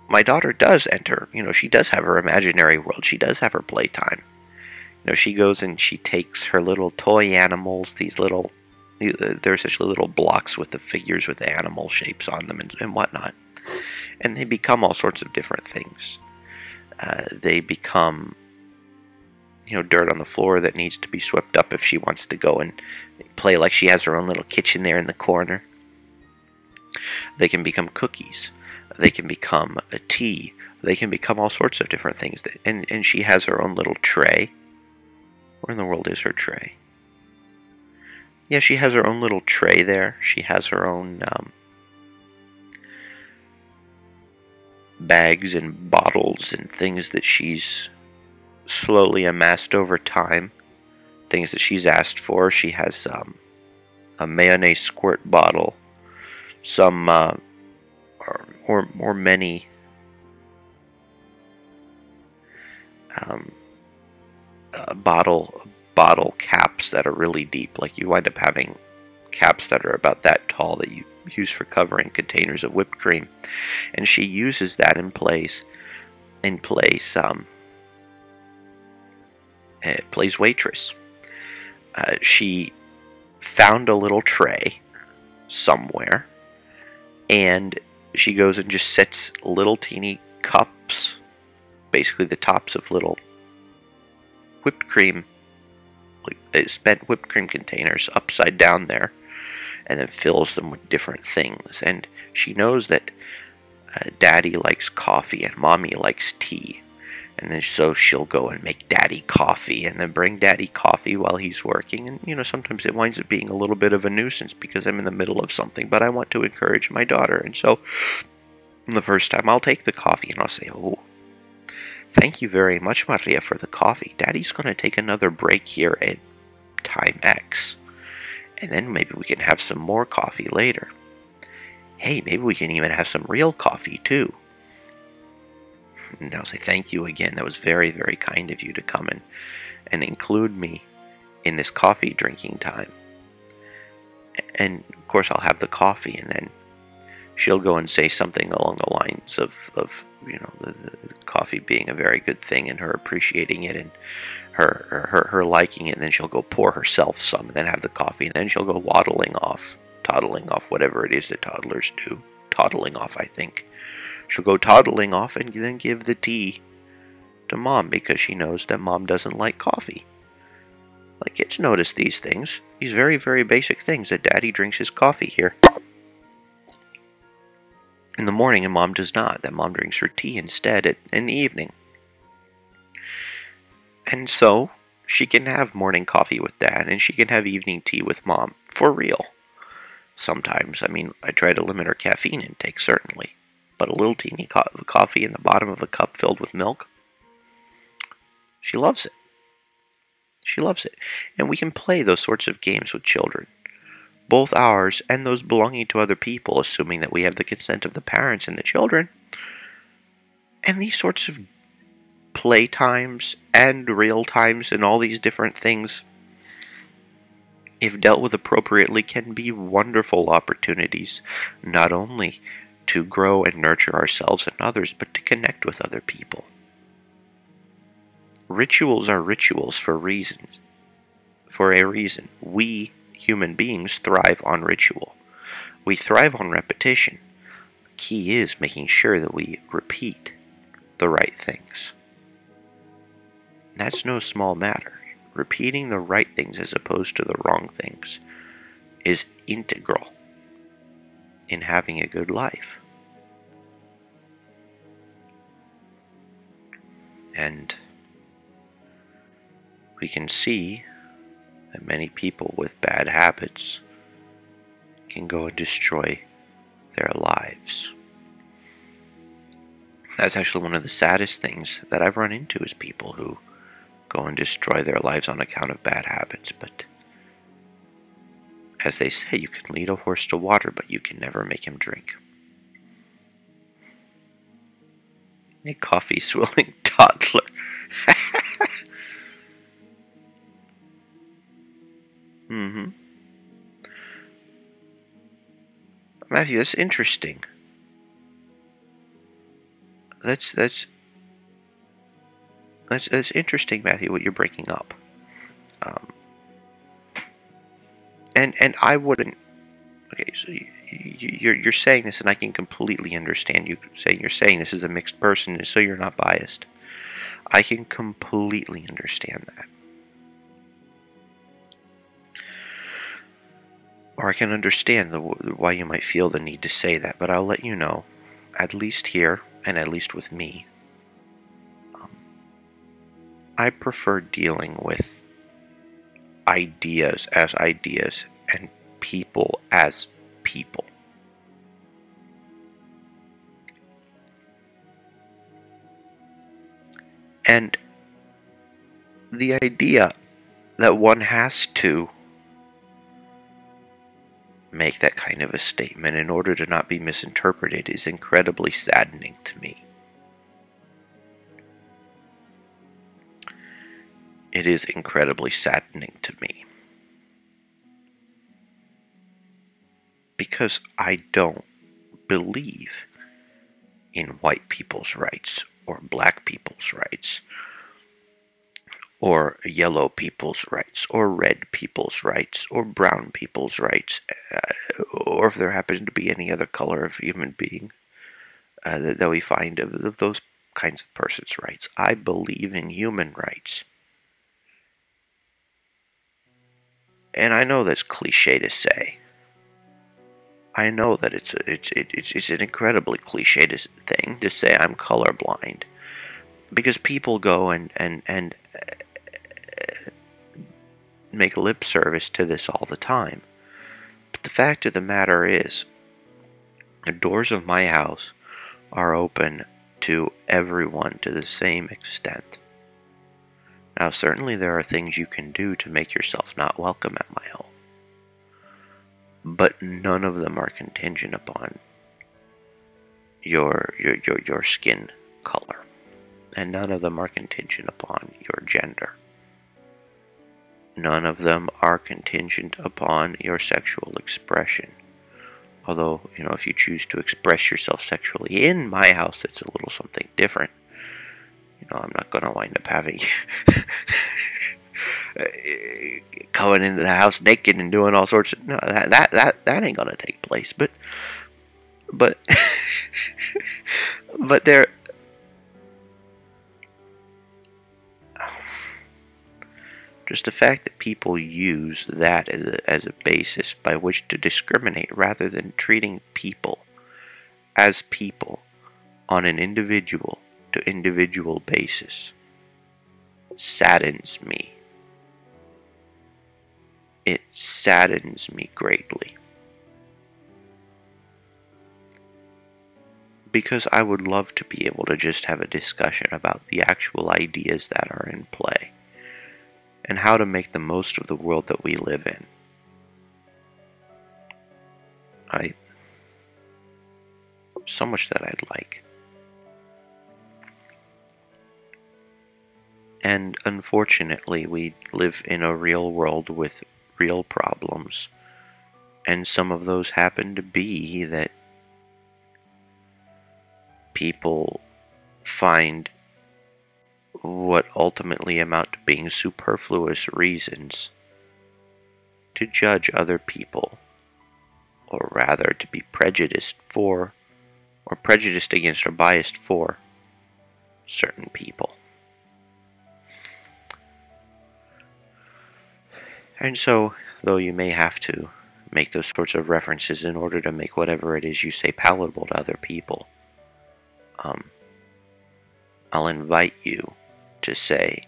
S1: my daughter does enter, she does have her imaginary world. She does have her playtime. She goes and she takes her little toy animals, they're essentially little blocks with the figures with animal shapes on them and whatnot. And they become all sorts of different things. They become, dirt on the floor that needs to be swept up if she wants to go and play like she has her own little kitchen there in the corner. They can become cookies. They can become a tea. They can become all sorts of different things. And she has her own little tray. Where in the world is her tray? Yeah, she has her own little tray there. She has her own bags and bottles and things that she's slowly amassed over time. Things that she's asked for. She has a mayonnaise squirt bottle. Some, or many bottle caps that are really deep. Like you wind up having caps that are about that tall that you use for covering containers of whipped cream, and she uses that in place. Plays waitress. She found a little tray somewhere, and she goes and just sets little teeny cups, basically the tops of little whipped cream, spent whipped cream containers, upside down there, and then fills them with different things. And she knows that Daddy likes coffee and Mommy likes tea. And then so she'll go and make Daddy coffee and then bring Daddy coffee while he's working. And, you know, sometimes it winds up being a little bit of a nuisance because I'm in the middle of something, but I want to encourage my daughter. And so the first time I'll take the coffee and I'll say, "Oh, thank you very much, Maria, for the coffee. Daddy's going to take another break here at time X. And then maybe we can have some more coffee later. Hey, maybe we can even have some real coffee too." And I'll say, "Thank you again. That was very, very kind of you to come and include me in this coffee drinking time." And of course, I'll have the coffee, and then she'll go and say something along the lines of you know, the coffee being a very good thing and her appreciating it and her liking it. And then she'll go pour herself some and then have the coffee, and then she'll go toddling off, whatever it is that toddlers do. Toddling off, I think. She'll go toddling off and then give the tea to Mom because she knows that Mom doesn't like coffee. Like, kids notice these things, these very, very basic things, that Daddy drinks his coffee here in the morning and Mom does not, that Mom drinks her tea instead in the evening. And so she can have morning coffee with Dad and she can have evening tea with Mom, for real. Sometimes, I mean, I try to limit her caffeine intake, certainly, but a little teeny coffee in the bottom of a cup filled with milk, she loves it. She loves it. And we can play those sorts of games with children, both ours and those belonging to other people, assuming that we have the consent of the parents and the children. And these sorts of playtimes and real times and all these different things, if dealt with appropriately, can be wonderful opportunities, not only to grow and nurture ourselves and others, but to connect with other people. Rituals are rituals for reasons. For a reason. We, human beings, thrive on ritual. We thrive on repetition. The key is making sure that we repeat the right things. That's no small matter. Repeating the right things as opposed to the wrong things is integral in having a good life. And we can see that many people with bad habits can go and destroy their lives. That's actually one of the saddest things that I've run into, is people who go and destroy their lives on account of bad habits. But as they say, you can lead a horse to water, but you can never make him drink. A coffee-swilling toddler. Matthew, that's interesting. That's interesting, Matthew, what you're bringing up. And I wouldn't. Okay, so you're saying this, and I can completely understand you saying you're saying this as a mixed person, and so you're not biased. I can completely understand that. Or I can understand why you might feel the need to say that, but I'll let you know, at least here, and at least with me, I prefer dealing with ideas as ideas and people as people. And the idea that one has to make that kind of a statement in order to not be misinterpreted is incredibly saddening to me. It is incredibly saddening to me. Because I don't believe in white people's rights, or black people's rights, or yellow people's rights, or red people's rights, or brown people's rights, or if there happens to be any other color of human being that we find of those kinds of persons' rights. I believe in human rights. And I know that's cliche to say. I know that it's an incredibly cliche thing to say I'm colorblind, because people go and make lip service to this all the time. But the fact of the matter is, the doors of my house are open to everyone to the same extent. Now, certainly there are things you can do to make yourself not welcome at my home, but none of them are contingent upon your skin color, and none of them are contingent upon your gender. None of them are contingent upon your sexual expression. Although, if you choose to express yourself sexually in my house, it's a little something different. I'm not going to wind up having coming into the house naked and doing all sorts of... No, that ain't going to take place. But but there... Just the fact that people use that as a basis by which to discriminate, rather than treating people as people on an individual to individual basis, saddens me. It saddens me greatly. Because I would love to be able to just have a discussion about the actual ideas that are in play, and how to make the most of the world that we live in. So much that I'd like. And unfortunately, we live in a real world with real problems. And some of those happen to be that people find what ultimately amount to being superfluous reasons to judge other people, or rather to be prejudiced for, or prejudiced against, or biased for certain people. And so, though you may have to make those sorts of references in order to make whatever it is you say palatable to other people, I'll invite you to say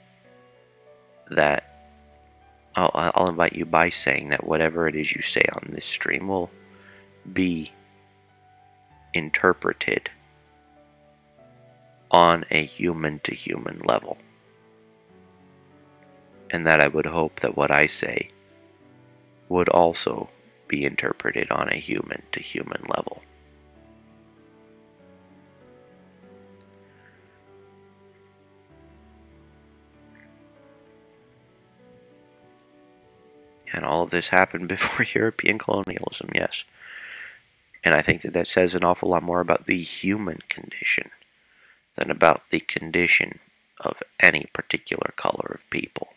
S1: that, I'll invite you by saying that whatever it is you say on this stream will be interpreted on a human-to-human level. And that I would hope that what I say would also be interpreted on a human-to-human level. And all of this happened before European colonialism, yes. And I think that says an awful lot more about the human condition than about the condition of any particular color of people.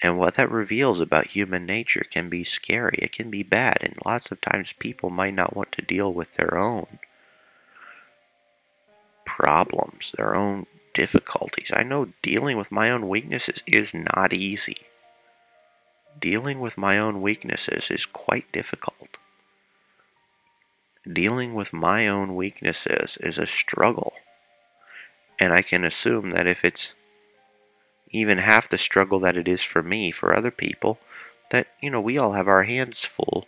S1: And what that reveals about human nature can be scary, it can be bad, and lots of times people might not want to deal with their own problems, their own difficulties. I know dealing with my own weaknesses is not easy. dealing with my own weaknesses is quite difficult. Dealing with my own weaknesses is a struggle. And I can assume that if it's even half the struggle that it is for me, for other people, that, we all have our hands full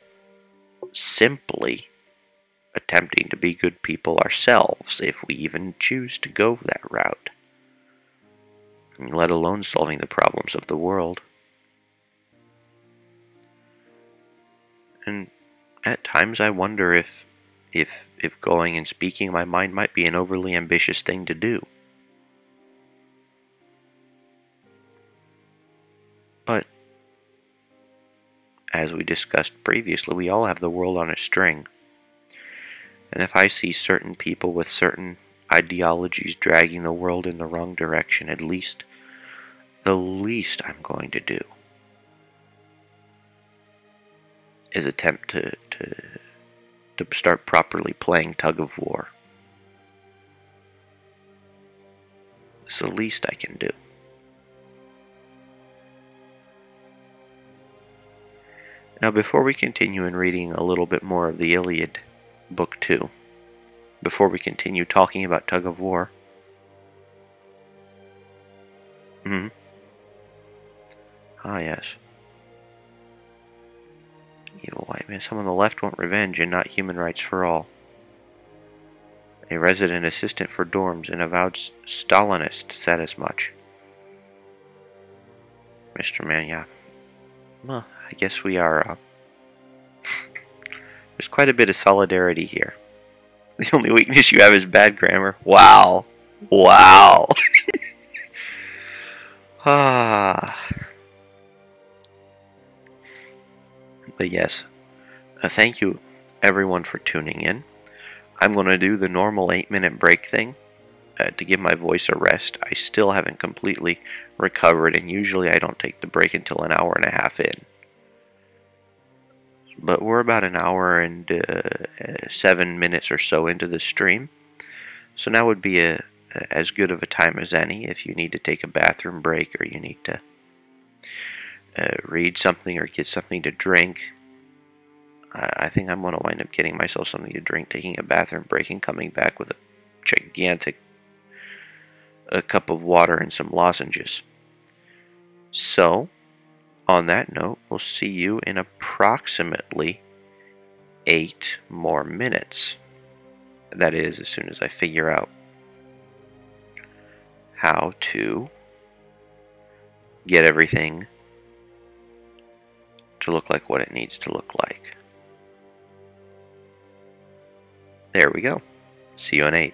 S1: simply attempting to be good people ourselves, if we even choose to go that route, let alone solving the problems of the world. And at times I wonder if going and speaking my mind might be an overly ambitious thing to do. But as we discussed previously, we all have the world on a string. And if I see certain people with certain ideologies dragging the world in the wrong direction, the least I'm going to do is attempt to start properly playing tug of war. It's the least I can do. Now, before we continue in reading a little bit more of the Iliad Book II, before we continue talking about tug of war, ah yes, evil white man. Some on the left want revenge and not human rights for all. A resident assistant for dorms, an avowed Stalinist, said as much. Mr. Man, yeah. Well, I guess we are, there's quite a bit of solidarity here. The only weakness you have is bad grammar. Wow. Wow. But yes, thank you everyone for tuning in. I'm going to do the normal 8-minute break thing to give my voice a rest. I still haven't completely recovered, and usually I don't take the break until an hour and a half in. But we're about an hour and 7 minutes or so into the stream, so now would be as good of a time as any if you need to take a bathroom break, or you need to read something or get something to drink. I think I'm going to wind up getting myself something to drink, taking a bathroom break, and coming back with a gigantic cup of water and some lozenges. So, on that note, we'll see you in approximately 8 more minutes. That is, as soon as I figure out how to get everything to look like what it needs to look like. There we go. See you in 8.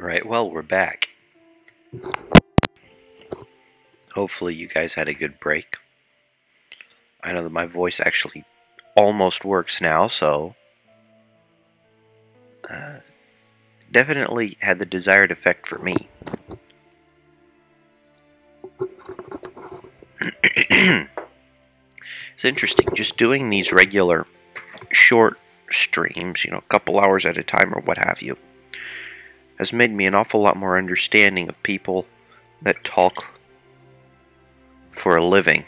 S1: Right, well, we're back. Hopefully you guys had a good break. I know that my voice actually almost works now, so definitely had the desired effect for me. It's interesting, just doing these regular short streams, a couple hours at a time or what have you, has made me an awful lot more understanding of people that talk for a living.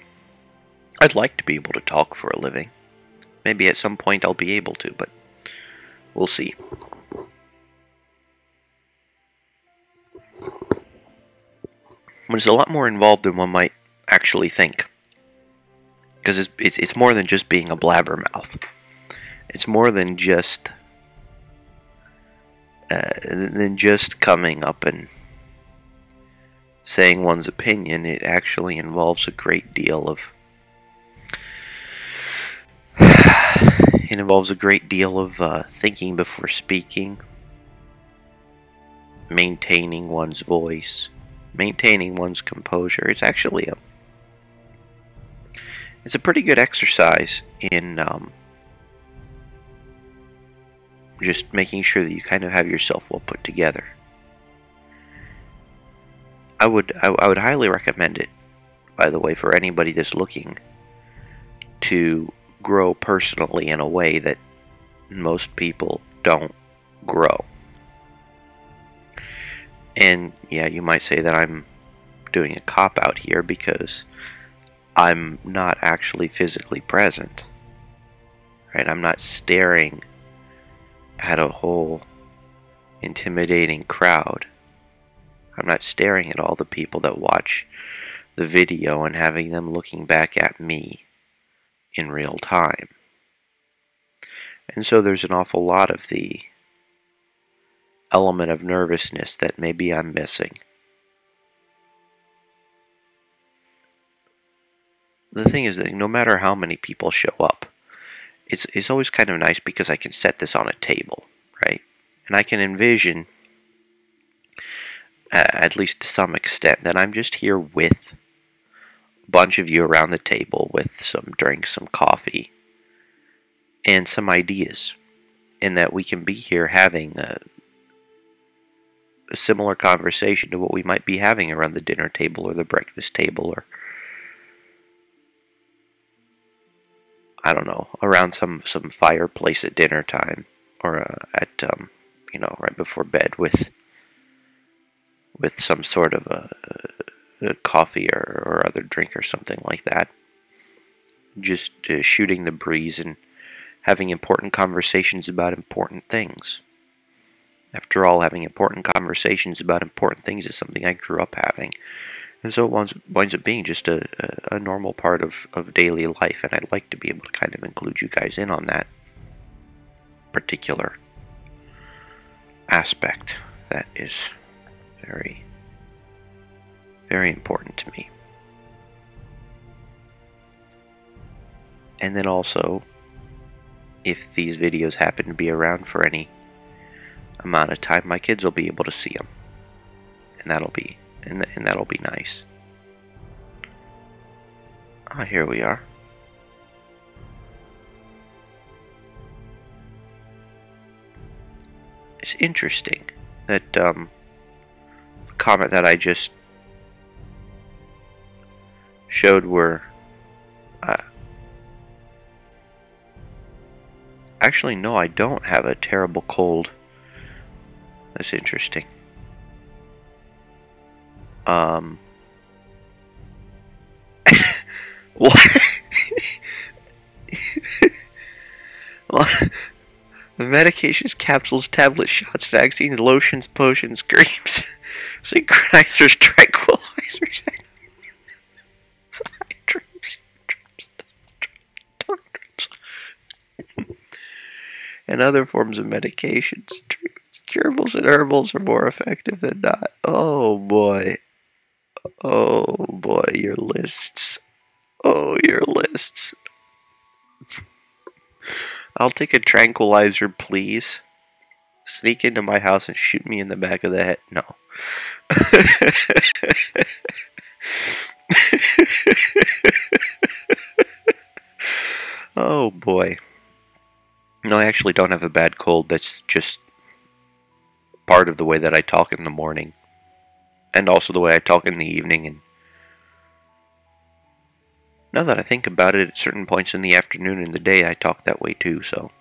S1: I'd like to be able to talk for a living. Maybe at some point I'll be able to, but we'll see. But it's a lot more involved than one might actually think. Because it's more than just being a blabbermouth. It's more than just coming up and saying one's opinion. It actually involves a great deal of thinking before speaking, maintaining one's voice, maintaining one's composure. It's actually it's a pretty good exercise in just making sure that you kind of have yourself well put together. I would highly recommend it, by the way, for anybody that's looking to grow personally in a way that most people don't grow. And yeah, you might say that I'm doing a cop-out here because I'm not actually physically present. Right? I'm not staring at a whole intimidating crowd. I'm not staring at all the people that watch the video and having them looking back at me in real time. And so there's an awful lot of the element of nervousness that maybe I'm missing. The thing is that no matter how many people show up, it's always kind of nice because I can set this on a table, right? And I can envision, at least to some extent, that I'm just here with a bunch of you around the table with some drinks, some coffee, and some ideas. And that we can be here having a similar conversation to what we might be having around the dinner table or the breakfast table, or I don't know, around some fireplace at dinner time, or at right before bed with some sort of a coffee or other drink or something like that. Just shooting the breeze and having important conversations about important things. After all, having important conversations about important things is something I grew up having. And so it winds up being just a normal part of daily life, and I'd like to be able to kind of include you guys in on that particular aspect that is very, very important to me. And then also, if these videos happen to be around for any amount of time, my kids will be able to see them, and that'll be nice. Ah, here we are. It's interesting that the comment that I just showed were actually, no, I don't have a terrible cold. That's interesting. What? Well, the medications, capsules, tablets, shots, vaccines, lotions, potions, creams, synchronizers, tranquilizers, side drips, tongue drips, and other forms of medications. Curables and herbals are more effective than not. Oh boy. Oh boy, your lists. Oh, your lists. I'll take a tranquilizer, please. Sneak into my house and shoot me in the back of the head? No. Oh boy. No, I actually don't have a bad cold. That's just part of the way that I talk in the morning. And also the way I talk in the evening. And now that I think about it, at certain points in the afternoon and the day, I talk that way too, so.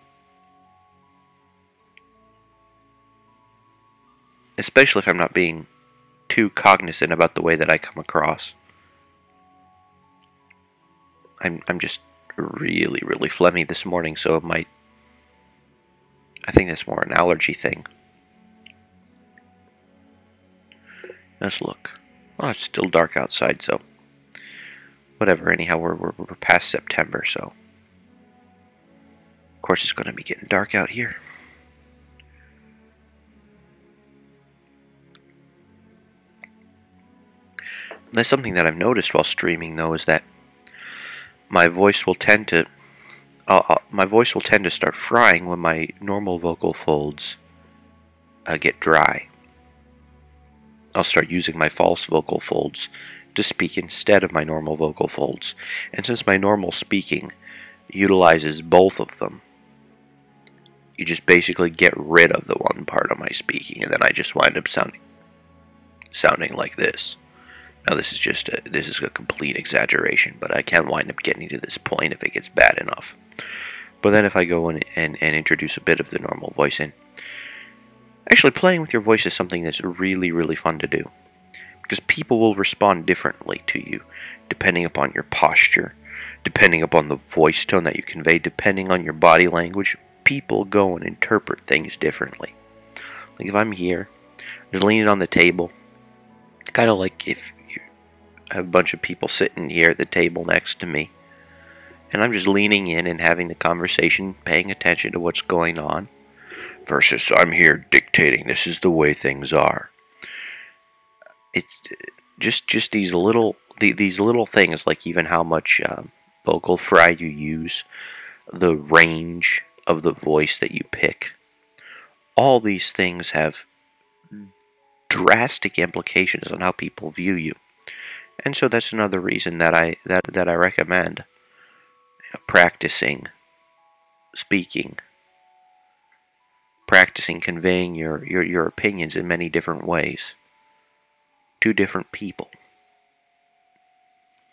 S1: Especially if I'm not being too cognizant about the way that I come across. I'm just really, really phlegmy this morning, so it might. I think that's more an allergy thing. Let's look. Oh, it's still dark outside, so whatever. Anyhow, we're past September, so of course it's going to be getting dark out here. That's something that I've noticed while streaming, though, is that my voice will tend to start frying when my normal vocal folds get dry. I'll start using my false vocal folds to speak instead of my normal vocal folds. And since my normal speaking utilizes both of them, you just basically get rid of the one part of my speaking, and then I just wind up sounding like this. Now this is a complete exaggeration, but I can wind up getting to this point if it gets bad enough. But then if I go in and introduce a bit of the normal voice in, actually playing with your voice is something that's really, really fun to do. Because people will respond differently to you, depending upon your posture, depending upon the voice tone that you convey, depending on your body language. People go and interpret things differently. Like if I'm here, just leaning on the table, kind of like if you have a bunch of people sitting here at the table next to me, and I'm just leaning in and having the conversation, paying attention to what's going on, versus I'm here dictating, this is the way things are. It's just these little things, like even how much vocal fry you use, the range of the voice that you pick. All these things have drastic implications on how people view you, and so that's another reason that I recommend practicing speaking, practicing conveying your opinions in many different ways to different people.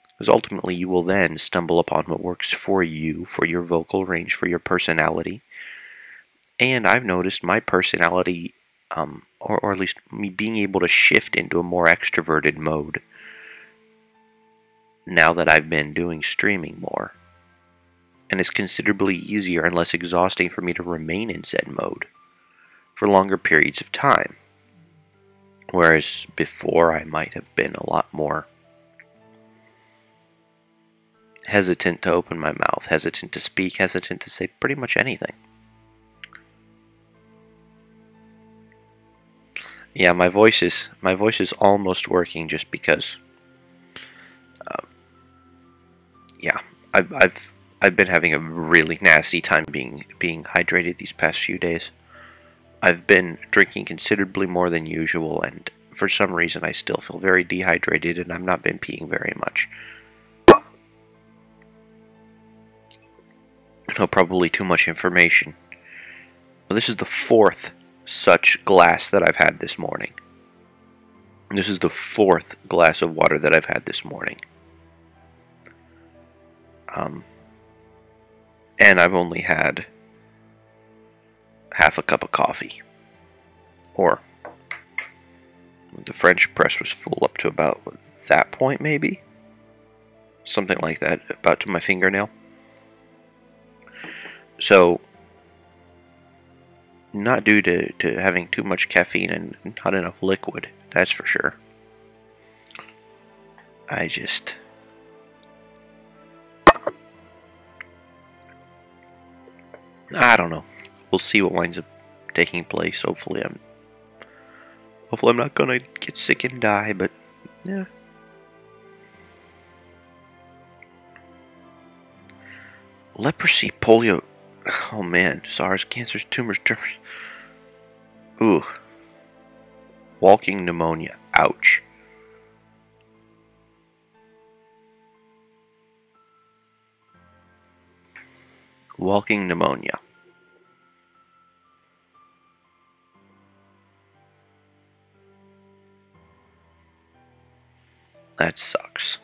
S1: Because ultimately you will then stumble upon what works for you, for your vocal range, for your personality. And I've noticed my personality, or at least me being able to shift into a more extroverted mode now that I've been doing streaming more. And it's considerably easier and less exhausting for me to remain in said mode for longer periods of time. Whereas before I might have been a lot more hesitant to open my mouth, hesitant to speak, hesitant to say pretty much anything. Yeah, my voice is almost working just because. Yeah, I've been having a really nasty time being hydrated these past few days. I've been drinking considerably more than usual, and for some reason I still feel very dehydrated, and I've not been peeing very much. No, probably too much information. Well, this is the fourth such glass that I've had this morning. This is the fourth glass of water that I've had this morning. And I've only had half a cup of coffee. Or the French press was full up to about that point, maybe? Something like that, about to my fingernail. So, not due to having too much caffeine and not enough liquid, that's for sure. I don't know. We'll see what winds up taking place. Hopefully I'm not gonna get sick and die, but yeah. Leprosy, polio, oh man, SARS, cancers, tumors, Ooh. Walking pneumonia. Ouch. Walking pneumonia. That sucks.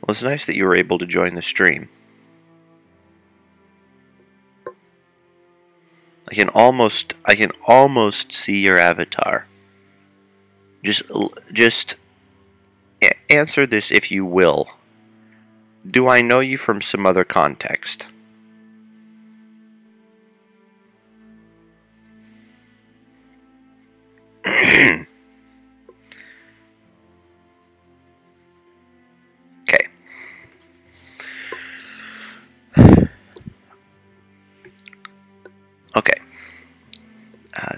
S1: Well, it's nice that you were able to join the stream. I can almost see your avatar. Just answer this if you will. Do I know you from some other context? Okay. Okay.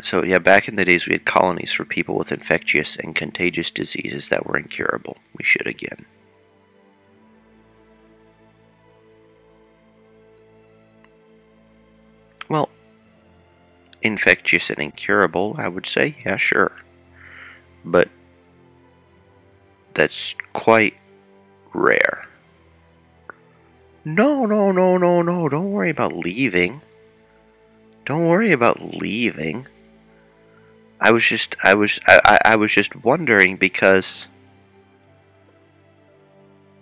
S1: So yeah, back in the days we had colonies for people with infectious and contagious diseases that were incurable. We should again. Well, infectious and incurable, I would say, yeah, sure. But that's quite rare. No, no, no, no, no. Don't worry about leaving. Don't worry about leaving. I was just wondering because.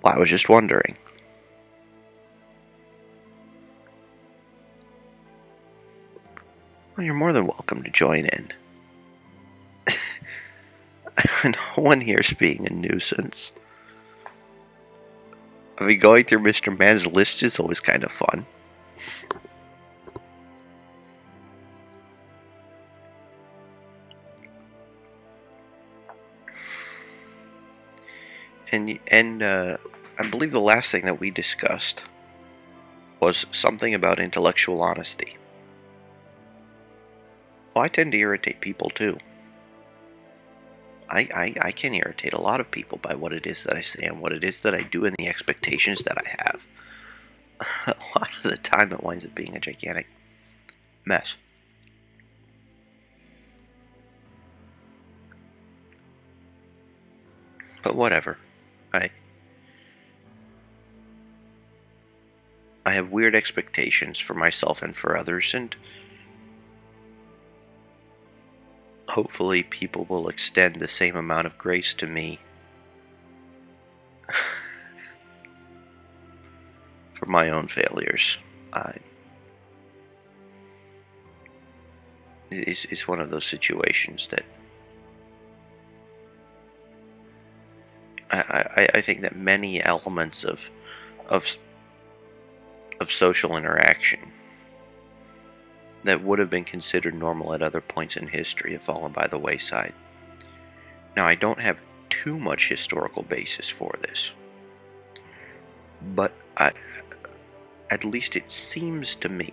S1: Well, I was just wondering. Well, you're more than welcome to join in. No one here's being a nuisance. I mean, going through Mr. Man's list is always kind of fun. And I believe the last thing that we discussed was something about intellectual honesty. Well, I tend to irritate people too. I can irritate a lot of people by what it is that I say and what it is that I do and the expectations that I have. A lot of the time it winds up being a gigantic mess. But whatever. I have weird expectations for myself and for others, and hopefully people will extend the same amount of grace to me for my own failures. It's one of those situations that I think that many elements of social interaction that would have been considered normal at other points in history have fallen by the wayside. Now, I don't have too much historical basis for this, but at least it seems to me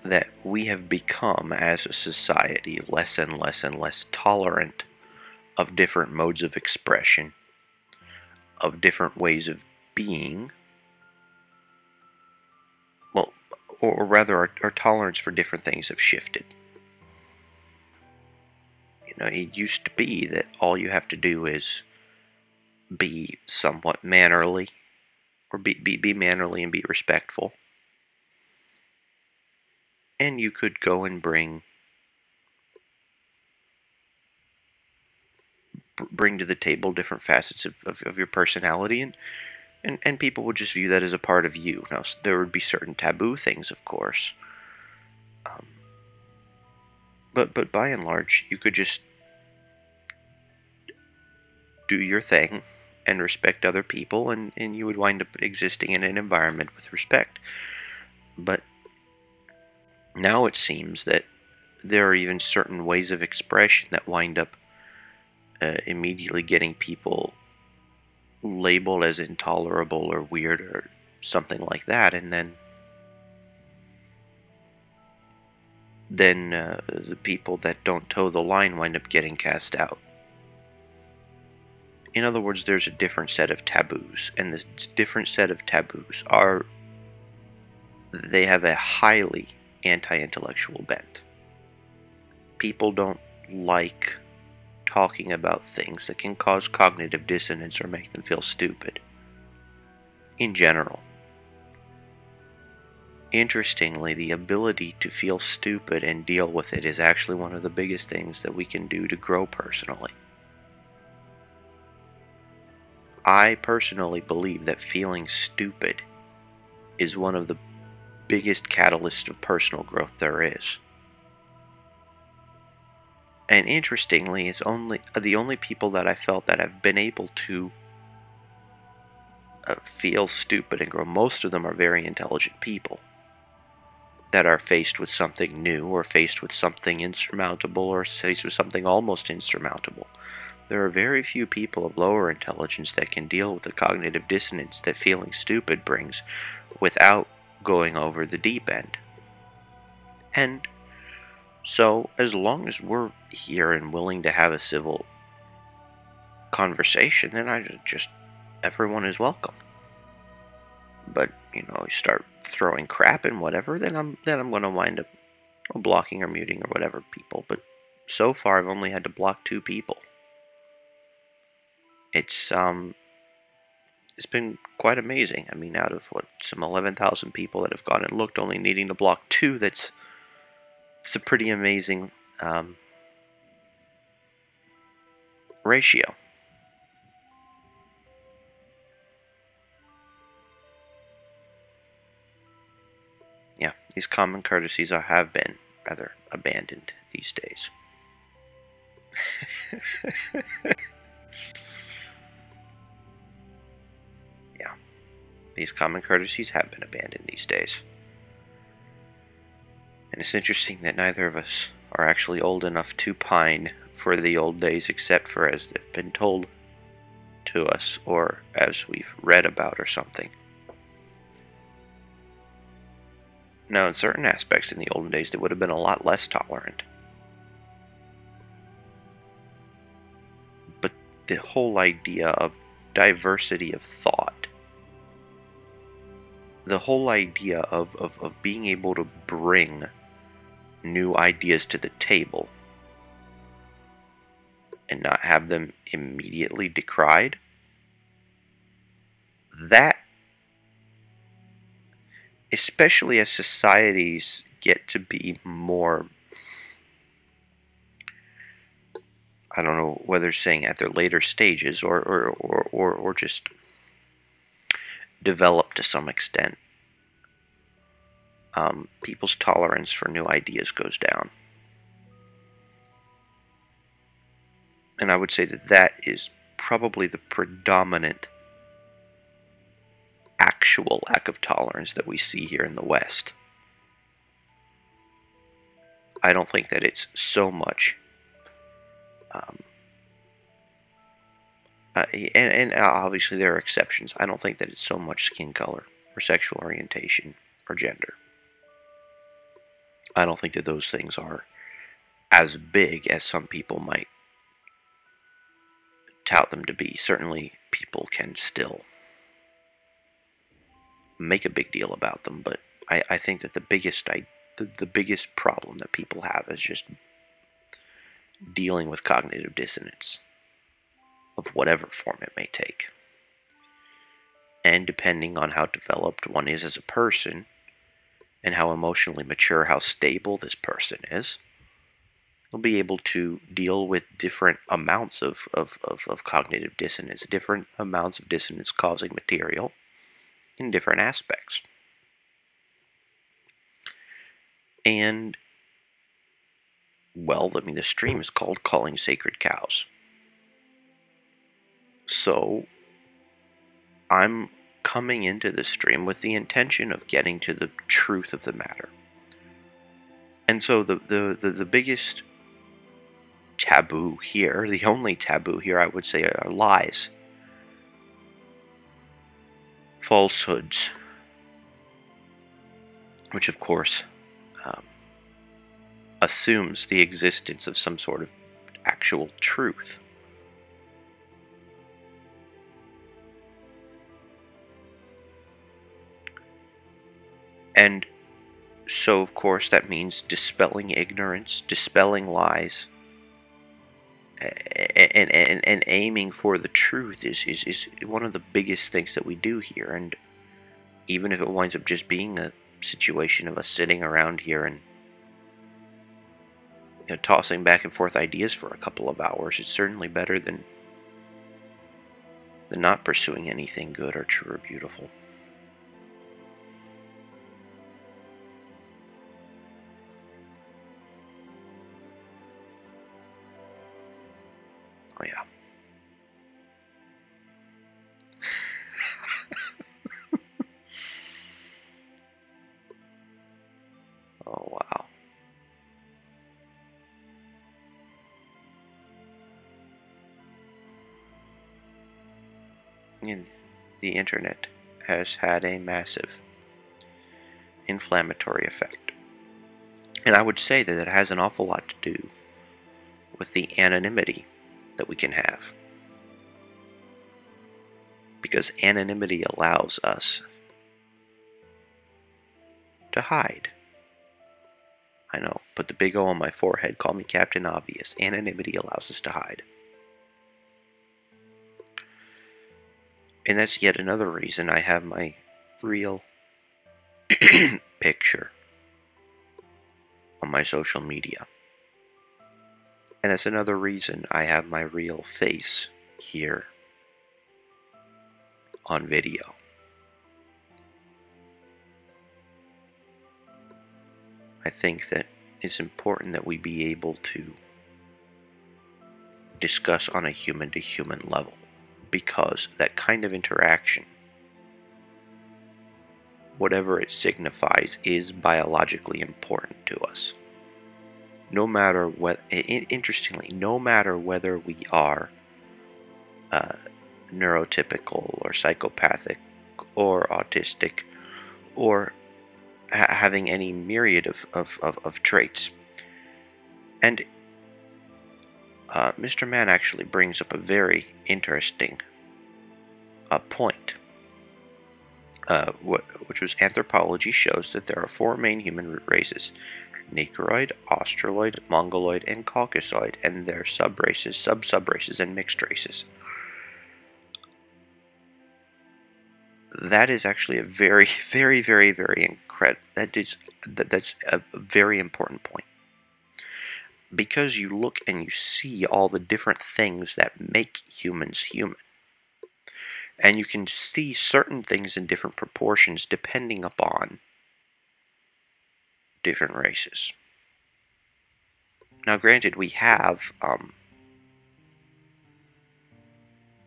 S1: that we have become, as a society, less and less and less tolerant of different modes of expression, of different ways of being. Well, or rather, our tolerance for different things have shifted. You know, it used to be that all you have to do is be somewhat mannerly, or be mannerly and be respectful. And you could go and bring to the table different facets of your personality, and people would just view that as a part of you. Now, there would be certain taboo things, of course, but by and large, you could just do your thing and respect other people, and you would wind up existing in an environment with respect. But now it seems that there are even certain ways of expression that wind up immediately getting people labeled as intolerable or weird or something like that, and then the people that don't toe the line wind up getting cast out. In other words, there's a different set of taboos, and the different set of taboos are, they have a highly anti-intellectual bent. People don't like talking about things that can cause cognitive dissonance or make them feel stupid. In general. Interestingly, the ability to feel stupid and deal with it is actually one of the biggest things that we can do to grow personally. I personally believe that feeling stupid is one of the biggest catalysts of personal growth there is. And interestingly, it's the only people that I felt that have been able to feel stupid and grow. Most of them are very intelligent people that are faced with something new, or faced with something insurmountable, or faced with something almost insurmountable. There are very few people of lower intelligence that can deal with the cognitive dissonance that feeling stupid brings without going over the deep end. And so, as long as we're here and willing to have a civil conversation, then everyone is welcome. But, you start throwing crap and whatever, then I'm going to wind up blocking or muting or whatever people. But so far, I've only had to block 2 people. It's been quite amazing. I mean, out of some 11,000 people that have gone and looked, only needing to block 2, it's a pretty amazing ratio. Yeah, these common courtesies have been rather abandoned these days. Yeah, these common courtesies have been abandoned these days. And it's interesting that neither of us are actually old enough to pine for the old days, except for as they've been told to us, or as we've read about or something. Now, in certain aspects in the olden days, they would have been a lot less tolerant. But the whole idea of diversity of thought, the whole idea of being able to bring new ideas to the table and not have them immediately decried, that, especially as societies get to be more, I don't know whether saying at their later stages or just develop to some extent, people's tolerance for new ideas goes down. And I would say that is probably the predominant actual lack of tolerance that we see here in the West. I don't think that it's so much, and obviously there are exceptions. I don't think that it's so much skin color or sexual orientation or gender. I don't think that those things are as big as some people might tout them to be. Certainly people can still make a big deal about them, but I think that the biggest problem that people have is just dealing with cognitive dissonance of whatever form it may take. And depending on how developed one is as a person, and how emotionally mature, how stable this person is, will be able to deal with different amounts of cognitive dissonance, different amounts of dissonance causing material in different aspects. And, well, I mean, the stream is called Calling Sacred Cows. So, I'm coming into this stream with the intention of getting to the truth of the matter. And so the biggest taboo here, the only taboo here, I would say, are lies, falsehoods, which of course assumes the existence of some sort of actual truth. And so, of course, that means dispelling ignorance, dispelling lies, and aiming for the truth is one of the biggest things that we do here. And even if it winds up just being a situation of us sitting around here and tossing back and forth ideas for a couple of hours, it's certainly better than not pursuing anything good or true or beautiful. Oh yeah. Oh wow. And the internet has had a massive inflammatory effect. And I would say that it has an awful lot to do with the anonymity that we can have. Because anonymity allows us to hide. I know, put the big O on my forehead, call me Captain Obvious. Anonymity allows us to hide. And that's yet another reason I have my real picture on my social media. And that's another reason I have my real face here on video. I think that it's important that we be able to discuss on a human-to-human level, because that kind of interaction, whatever it signifies, is biologically important to us. No matter what, interestingly, no matter whether we are neurotypical or psychopathic or autistic or having any myriad of traits. And Mr. Mann actually brings up a very interesting point, which was anthropology shows that there are 4 main human races: Negroid, Australoid, Mongoloid, and Caucasoid, and their subraces, sub-subraces, and mixed races. That is actually a very, very, very, very incredible. That's a very important point, because you look and you see all the different things that make humans human, and you can see certain things in different proportions depending upon different races. Now, granted, we have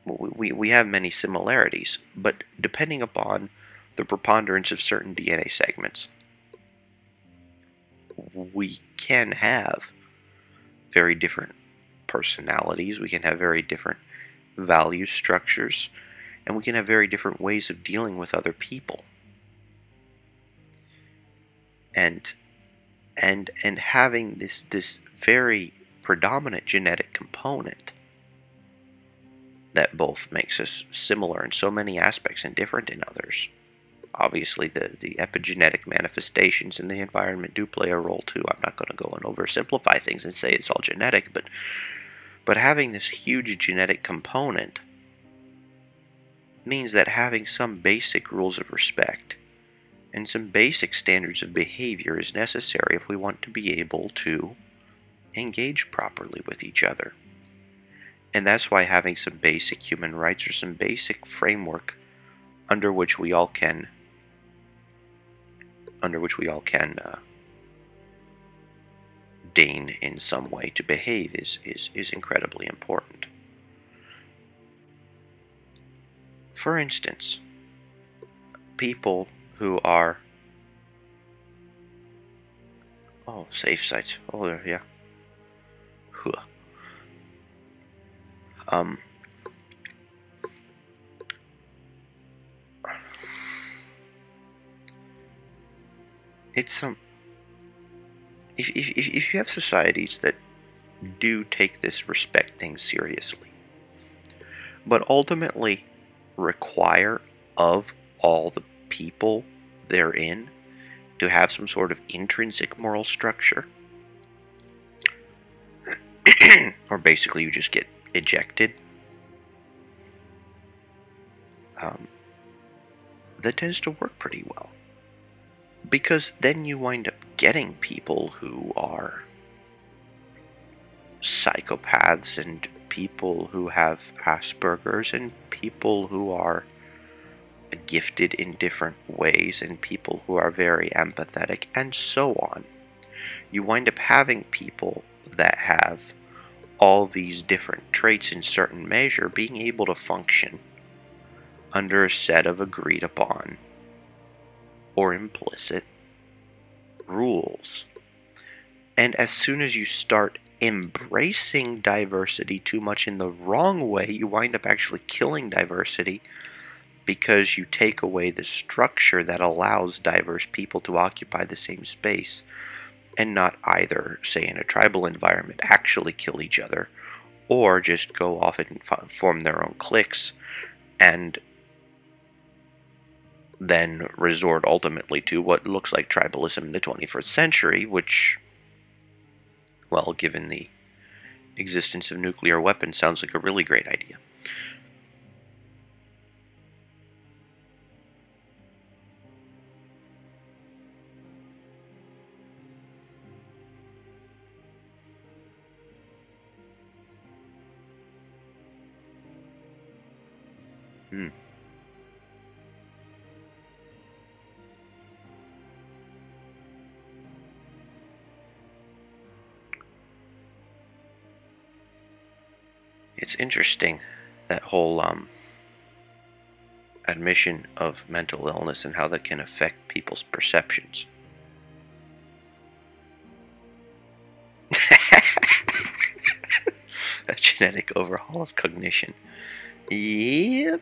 S1: we have many similarities, but depending upon the preponderance of certain DNA segments, we can have very different personalities, we can have very different value structures, and we can have very different ways of dealing with other people. And having this very predominant genetic component that both makes us similar in so many aspects and different in others. Obviously, the epigenetic manifestations in the environment do play a role too. I'm not going to go and oversimplify things and say it's all genetic, but having this huge genetic component means that having some basic rules of respect and some basic standards of behavior is necessary if we want to be able to engage properly with each other. And that's why having some basic human rights or some basic framework under which we all can deign in some way to behave is incredibly important. For instance, people who are safe sites. Oh yeah. It's some. If you have societies that do take this respect thing seriously, but ultimately require of all the people therein to have some sort of intrinsic moral structure, or basically you just get ejected, that tends to work pretty well. Because then you wind up getting people who are psychopaths, and people who have Asperger's, and people who are gifted in different ways, and people who are very empathetic, and so on. You wind up having people that have all these different traits in certain measure being able to function under a set of agreed upon or implicit rules. And as soon as you start embracing diversity too much in the wrong way, you wind up actually killing diversity, because you take away the structure that allows diverse people to occupy the same space and not either, say in a tribal environment, actually kill each other, or just go off and form their own cliques and then resort ultimately to what looks like tribalism in the 21st century, which, well, given the existence of nuclear weapons, sounds like a really great idea. It's interesting, that whole admission of mental illness and how that can affect people's perceptions. A genetic overhaul of cognition. Yep.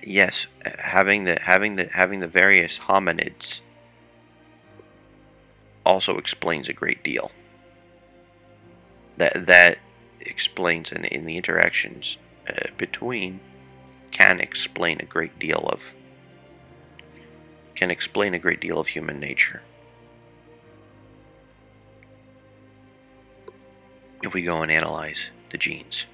S1: Yes, having the various hominids also explains a great deal. That explains in the interactions between can explain a great deal of human nature. If we go and analyze the genes.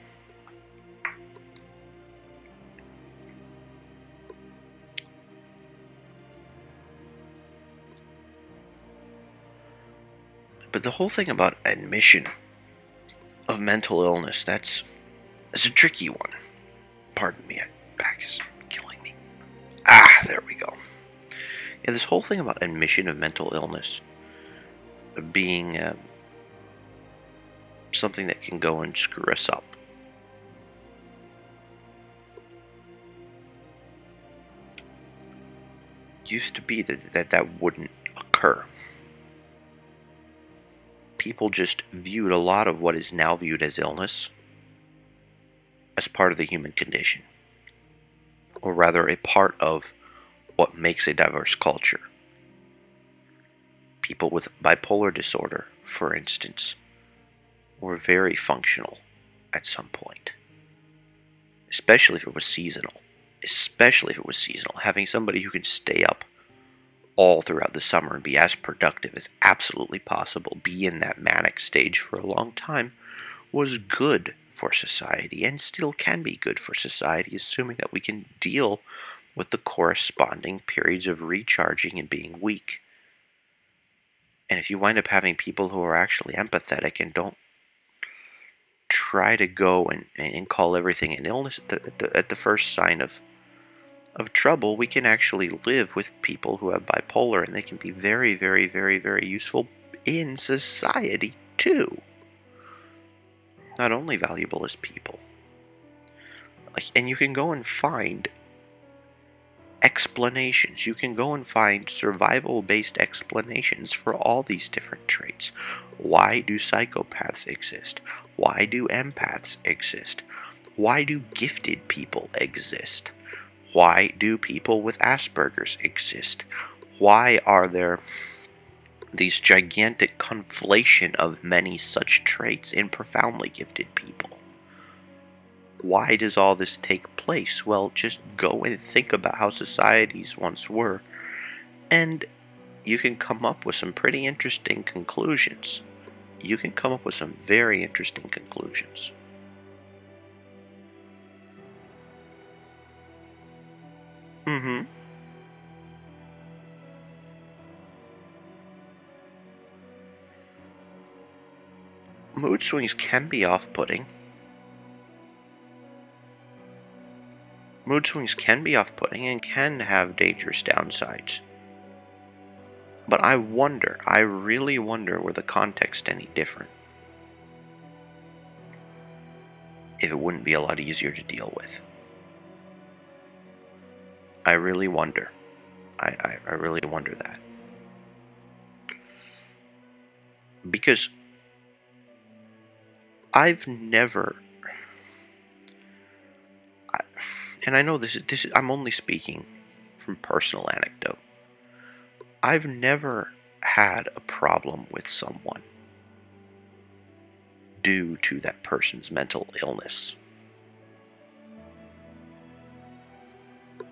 S1: But the whole thing about admission of mental illness, that's a tricky one. Pardon me, my back is killing me. There we go. Yeah, this whole thing about admission of mental illness being something that can go and screw us up. Used to be that wouldn't occur. People just viewed a lot of what is now viewed as illness as part of the human condition, or rather a part of what makes a diverse culture. People with bipolar disorder, for instance, were very functional at some point, especially if it was seasonal. Having somebody who can stay up all throughout the summer and be as productive as absolutely possible, be in that manic stage for a long time, was good for society, and still can be good for society, assuming that we can deal with the corresponding periods of recharging and being weak. And if you wind up having people who are actually empathetic and don't try to go and call everything an illness at the first sign of trouble, we can actually live with people who have bipolar, and they can be very, very, very, very useful in society too. Not only valuable as people. And you can go and find explanations. You can go and find survival-based explanations for all these different traits. Why do psychopaths exist? Why do empaths exist? Why do gifted people exist? Why do people with Asperger's exist? Why are there these gigantic conflation of many such traits in profoundly gifted people? why does all this take place? Well, just go and think about how societies once were, and you can come up with some pretty interesting conclusions. You can come up with some very interesting conclusions. Mm-hmm. Mood swings can be off-putting. Mood swings can be off-putting and can have dangerous downsides. But I really wonder, were the context any different? If it wouldn't be a lot easier to deal with. I really wonder. I really wonder that. Because I've never... and I know this is I'm only speaking from personal anecdote. I've never had a problem with someone due to that person's mental illness.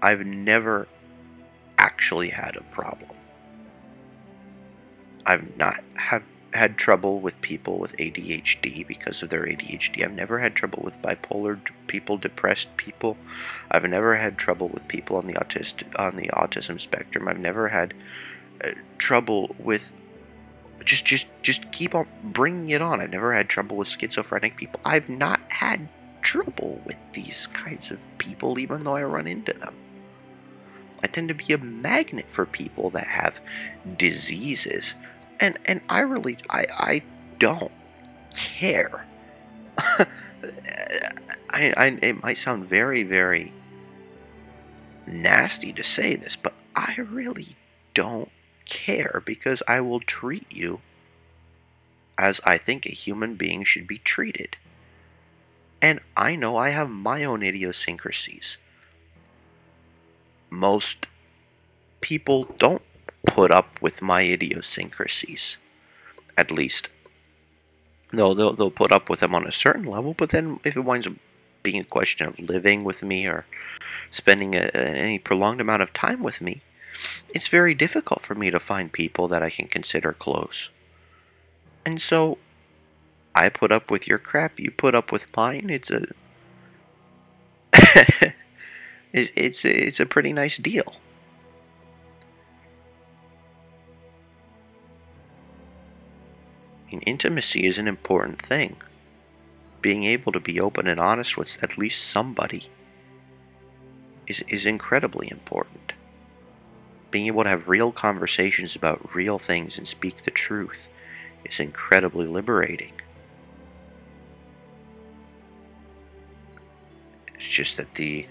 S1: I've never actually had a problem. I've not had trouble with people with ADHD because of their ADHD. I've never had trouble with bipolar people, depressed people. I've never had trouble with people on the autism spectrum. I've never had trouble with just keep on bringing it on. I've never had trouble with schizophrenic people. I've not had trouble with these kinds of people, even though I run into them. I tend to be a magnet for people that have diseases, and I don't care. It might sound very, very nasty to say this, but I really don't care, because I will treat you as I think a human being should be treated. And I know I have my own idiosyncrasies. Most people don't put up with my idiosyncrasies. At least, no, they'll put up with them on a certain level, but then if it winds up being a question of living with me or spending any prolonged amount of time with me, it's very difficult for me to find people that I can consider close. And so, I put up with your crap, you put up with mine. It's a it's a pretty nice deal. And intimacy is an important thing. Being able to be open and honest with at least somebody is incredibly important. Being able to have real conversations about real things and speak the truth is incredibly liberating. It's just that the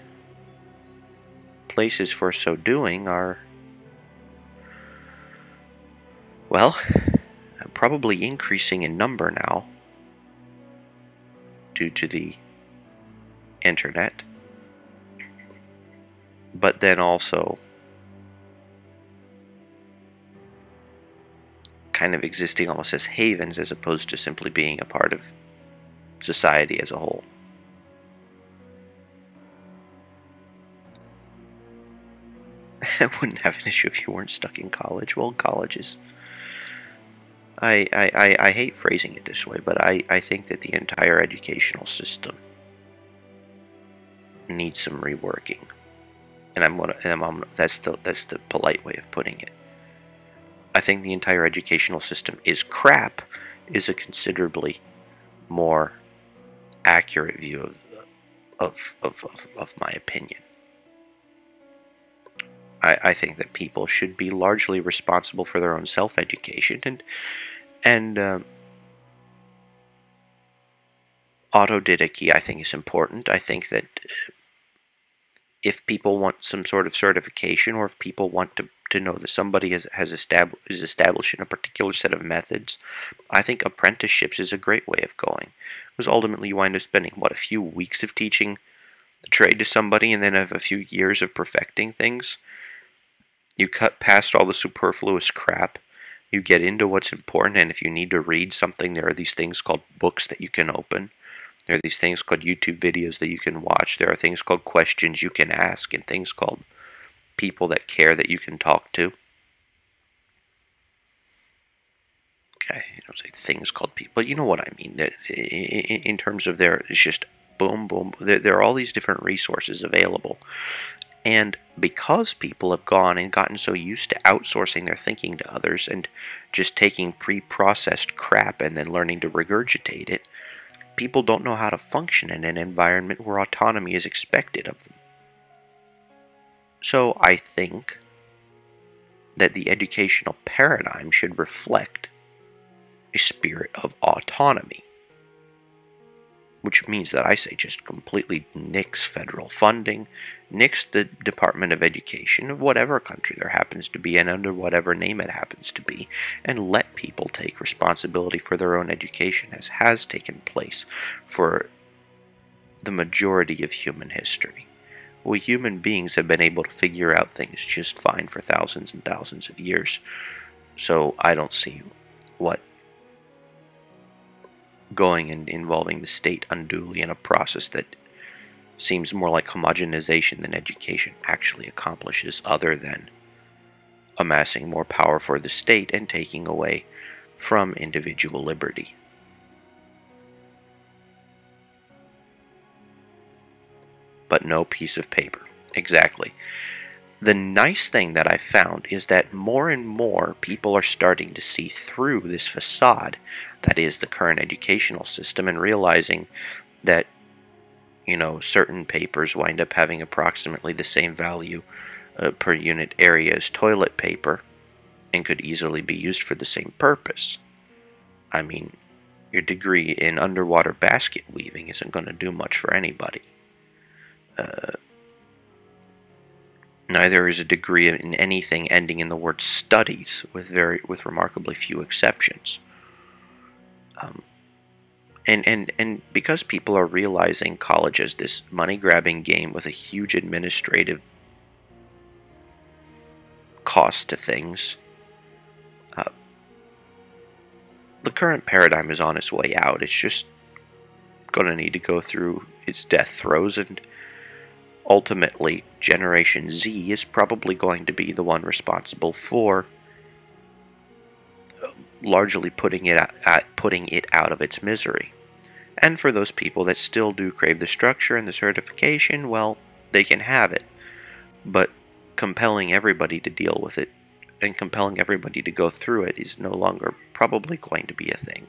S1: places for so doing are, well, probably increasing in number now due to the internet, but then also kind of existing almost as havens as opposed to simply being a part of society as a whole. I wouldn't have an issue if you weren't stuck in college. Well, colleges. I hate phrasing it this way, but I think that the entire educational system needs some reworking. And that's the polite way of putting it. I think the entire educational system is crap, is a considerably more accurate view of my opinion. I think that people should be largely responsible for their own self-education, and autodidacy, I think, is important. I think that if people want some sort of certification, or if people want to know that somebody is establishing a particular set of methods, I think apprenticeships is a great way of going. Because ultimately you wind up spending, what, a few weeks of teaching the trade to somebody, and then have a few years of perfecting things. You cut past all the superfluous crap. You get into what's important, and if you need to read something, there are these things called books that you can open. There are these things called YouTube videos that you can watch. There are things called questions you can ask, and things called people that care that you can talk to. Okay, I don't say things called people, but you know what I mean. In terms of it's just boom, boom. There are all these different resources available. And because people have gone and gotten so used to outsourcing their thinking to others and just taking pre-processed crap and then learning to regurgitate it, people don't know how to function in an environment where autonomy is expected of them. So I think that the educational paradigm should reflect a spirit of autonomy, which means that I say just completely nix federal funding, nix the Department of Education of whatever country there happens to be and under whatever name it happens to be, and let people take responsibility for their own education, as has taken place for the majority of human history. We human beings have been able to figure out things just fine for thousands and thousands of years, so I don't see what going and involving the state unduly in a process that seems more like homogenization than education actually accomplishes, other than amassing more power for the state and taking away from individual liberty. But no piece of paper. Exactly. The nice thing that I found is that more and more people are starting to see through this facade that is the current educational system, and realizing that, you know, certain papers wind up having approximately the same value per unit area as toilet paper and could easily be used for the same purpose. I mean, your degree in underwater basket weaving isn't going to do much for anybody. Neither is a degree in anything ending in the word studies, with remarkably few exceptions. And because people are realizing college as this money-grabbing game with a huge administrative cost to things, the current paradigm is on its way out. It's just going to need to go through its death throes, and ultimately Generation Z is probably going to be the one responsible for largely putting it out of its misery. And for those people that still do crave the structure and the certification, well, they can have it. But compelling everybody to deal with it and compelling everybody to go through it is no longer probably going to be a thing.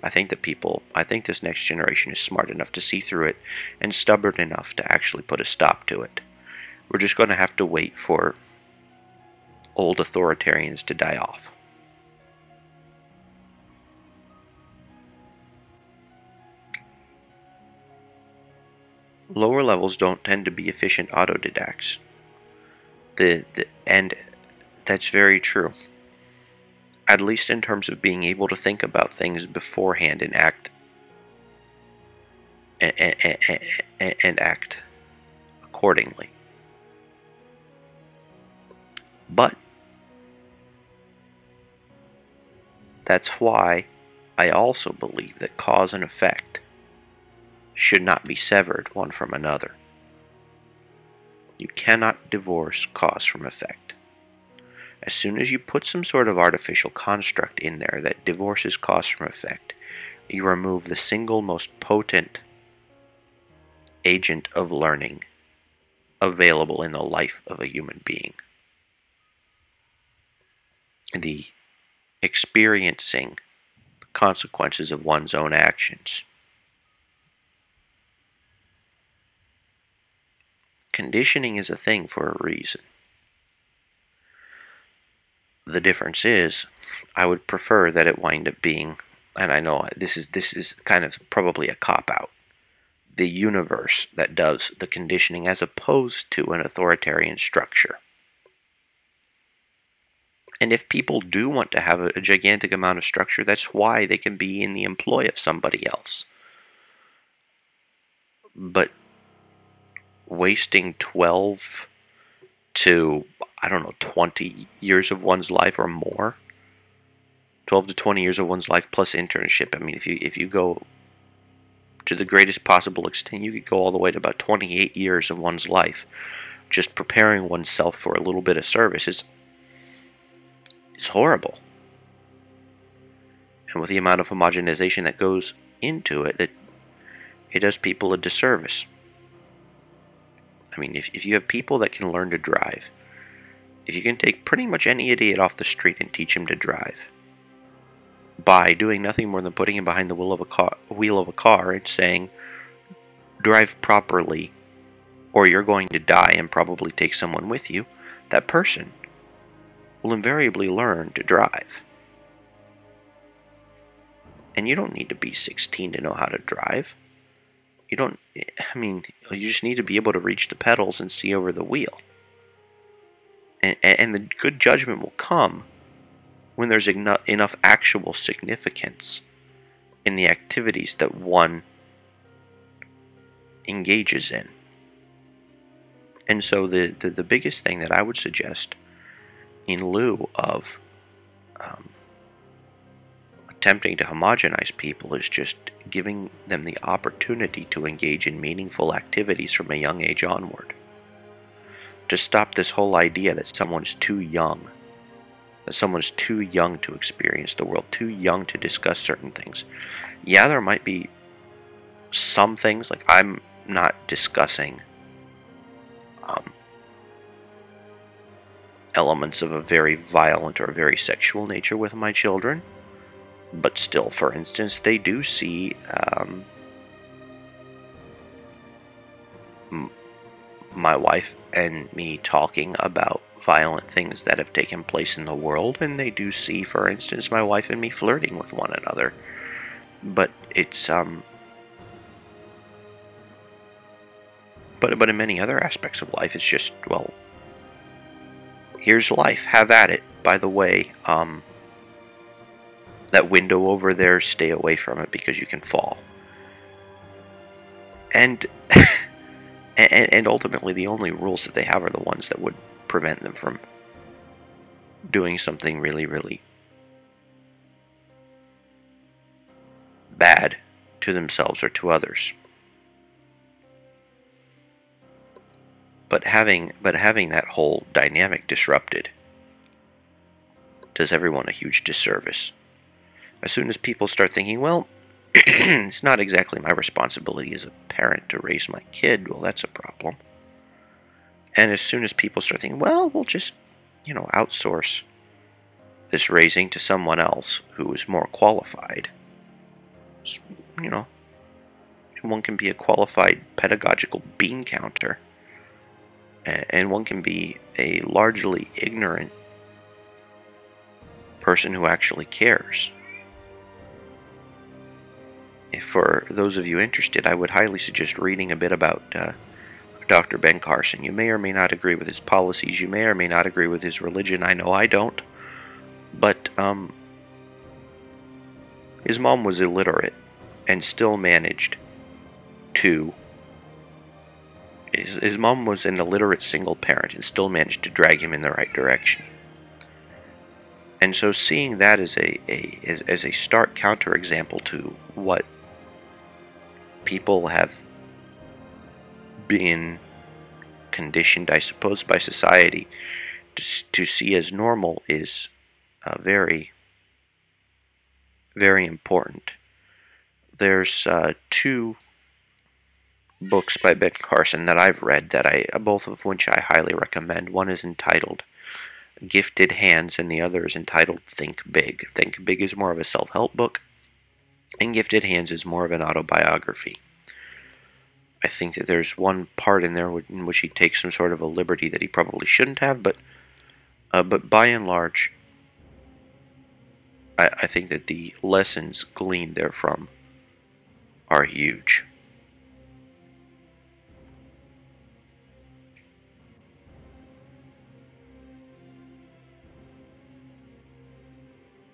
S1: I think this next generation is smart enough to see through it and stubborn enough to actually put a stop to it. We're just going to have to wait for old authoritarians to die off. Lower levels don't tend to be efficient autodidacts. And that's very true. At least in terms of being able to think about things beforehand and act accordingly. But that's why I also believe that cause and effect should not be severed one from another. You cannot divorce cause from effect. As soon as you put some sort of artificial construct in there that divorces cause from effect, you remove the single most potent agent of learning available in the life of a human being. The experiencing the consequences of one's own actions. Conditioning is a thing for a reason. The difference is, I would prefer that it wind up being, and I know this is kind of probably a cop-out, the universe that does the conditioning as opposed to an authoritarian structure. And if people do want to have a gigantic amount of structure, that's why they can be in the employ of somebody else. But wasting 12 to, 20 years of one's life or more, 12 to 20 years of one's life plus internship. I mean, if you go to the greatest possible extent. You could go all the way to about 28 years of one's life just preparing oneself for a little bit of service. It's horrible. And with the amount of homogenization that goes into it, it does people a disservice. I mean, if you have people that can learn to drive, if you can take pretty much any idiot off the street and teach him to drive, by doing nothing more than putting him behind the wheel of a car and saying, drive properly, or you're going to die and probably take someone with you, that person will invariably learn to drive. And you don't need to be 16 to know how to drive. You just need to be able to reach the pedals and see over the wheel. And the good judgment will come when there's enough actual significance in the activities that one engages in. And so the biggest thing that I would suggest in lieu of attempting to homogenize people is just giving them the opportunity to engage in meaningful activities from a young age onward. To stop this whole idea that someone's too young to experience the world, too young to discuss certain things. Yeah, there might be some things, like I'm not discussing elements of a very violent or very sexual nature with my children, but still, for instance, they do see my wife and me talking about violent things that have taken place in the world, and they do see, for instance, my wife and me flirting with one another. But it's but in many other aspects of life, it's just, well, here's life, have at it. By the way, that window over there, stay away from it because you can fall. And and ultimately, the only rules that they have are the ones that would prevent them from doing something really, really bad to themselves or to others. But having that whole dynamic disrupted does everyone a huge disservice. As soon as people start thinking, well, it's not exactly my responsibility as a parent to raise my kid, well, that's a problem. And as soon as people start thinking, well, we'll just, outsource this raising to someone else who is more qualified, one can be a qualified pedagogical bean counter, and one can be a largely ignorant person who actually cares. If for those of you interested, I would highly suggest reading a bit about Dr. Ben Carson. You may or may not agree with his policies. You may or may not agree with his religion. I know I don't. But his mom was illiterate and still managed to... His mom was an illiterate single parent and still managed to drag him in the right direction. And so seeing that as a stark counterexample to what people have been conditioned, I suppose, by society to see as normal is very, very important. There's two books by Ben Carson that I've read both of which I highly recommend. One is entitled Gifted Hands, and the other is entitled Think Big. Think Big is more of a self-help book, and Gifted Hands is more of an autobiography. I think that there's one part in there in which he takes some sort of a liberty that he probably shouldn't have, but by and large, I think that the lessons gleaned therefrom are huge.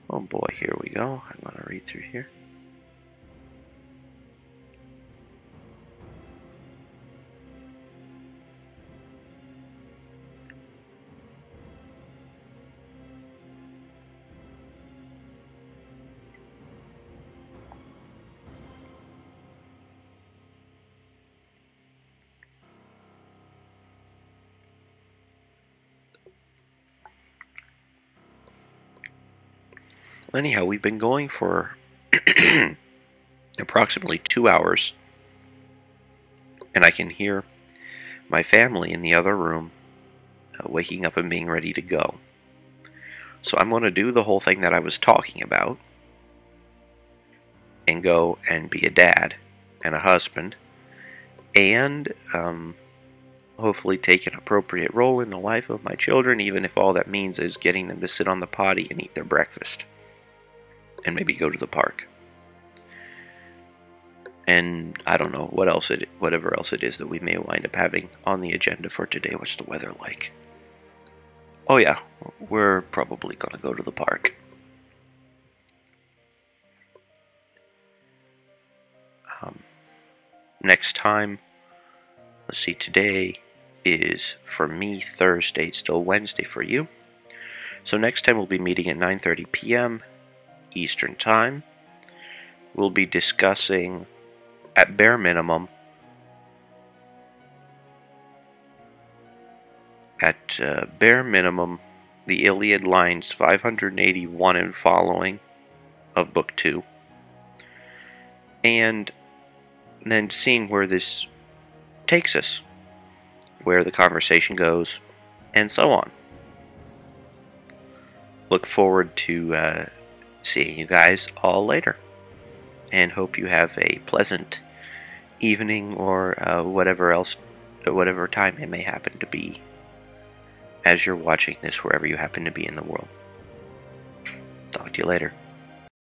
S1: Oh boy, here we go. I'm going to read through here. Anyhow, we've been going for approximately 2 hours, and I can hear my family in the other room waking up and being ready to go. So I'm going to do the whole thing that I was talking about and go and be a dad and a husband and hopefully take an appropriate role in the life of my children, even if all that means is getting them to sit on the potty and eat their breakfast and maybe go to the park. And I don't know whatever else it is that we may wind up having on the agenda for today. What's the weather like? Oh yeah, we're probably going to go to the park. Next time, let's see, today is for me Thursday, it's still Wednesday for you. So next time we'll be meeting at 9:30 p.m. Eastern Time. We'll be discussing, at bare minimum, the Iliad lines 581 and following of Book 2. And then seeing where this takes us, where the conversation goes, and so on. Look forward to seeing you guys all later, and hope you have a pleasant evening or whatever time it may happen to be as you're watching this, wherever you happen to be in the world. Talk to you later.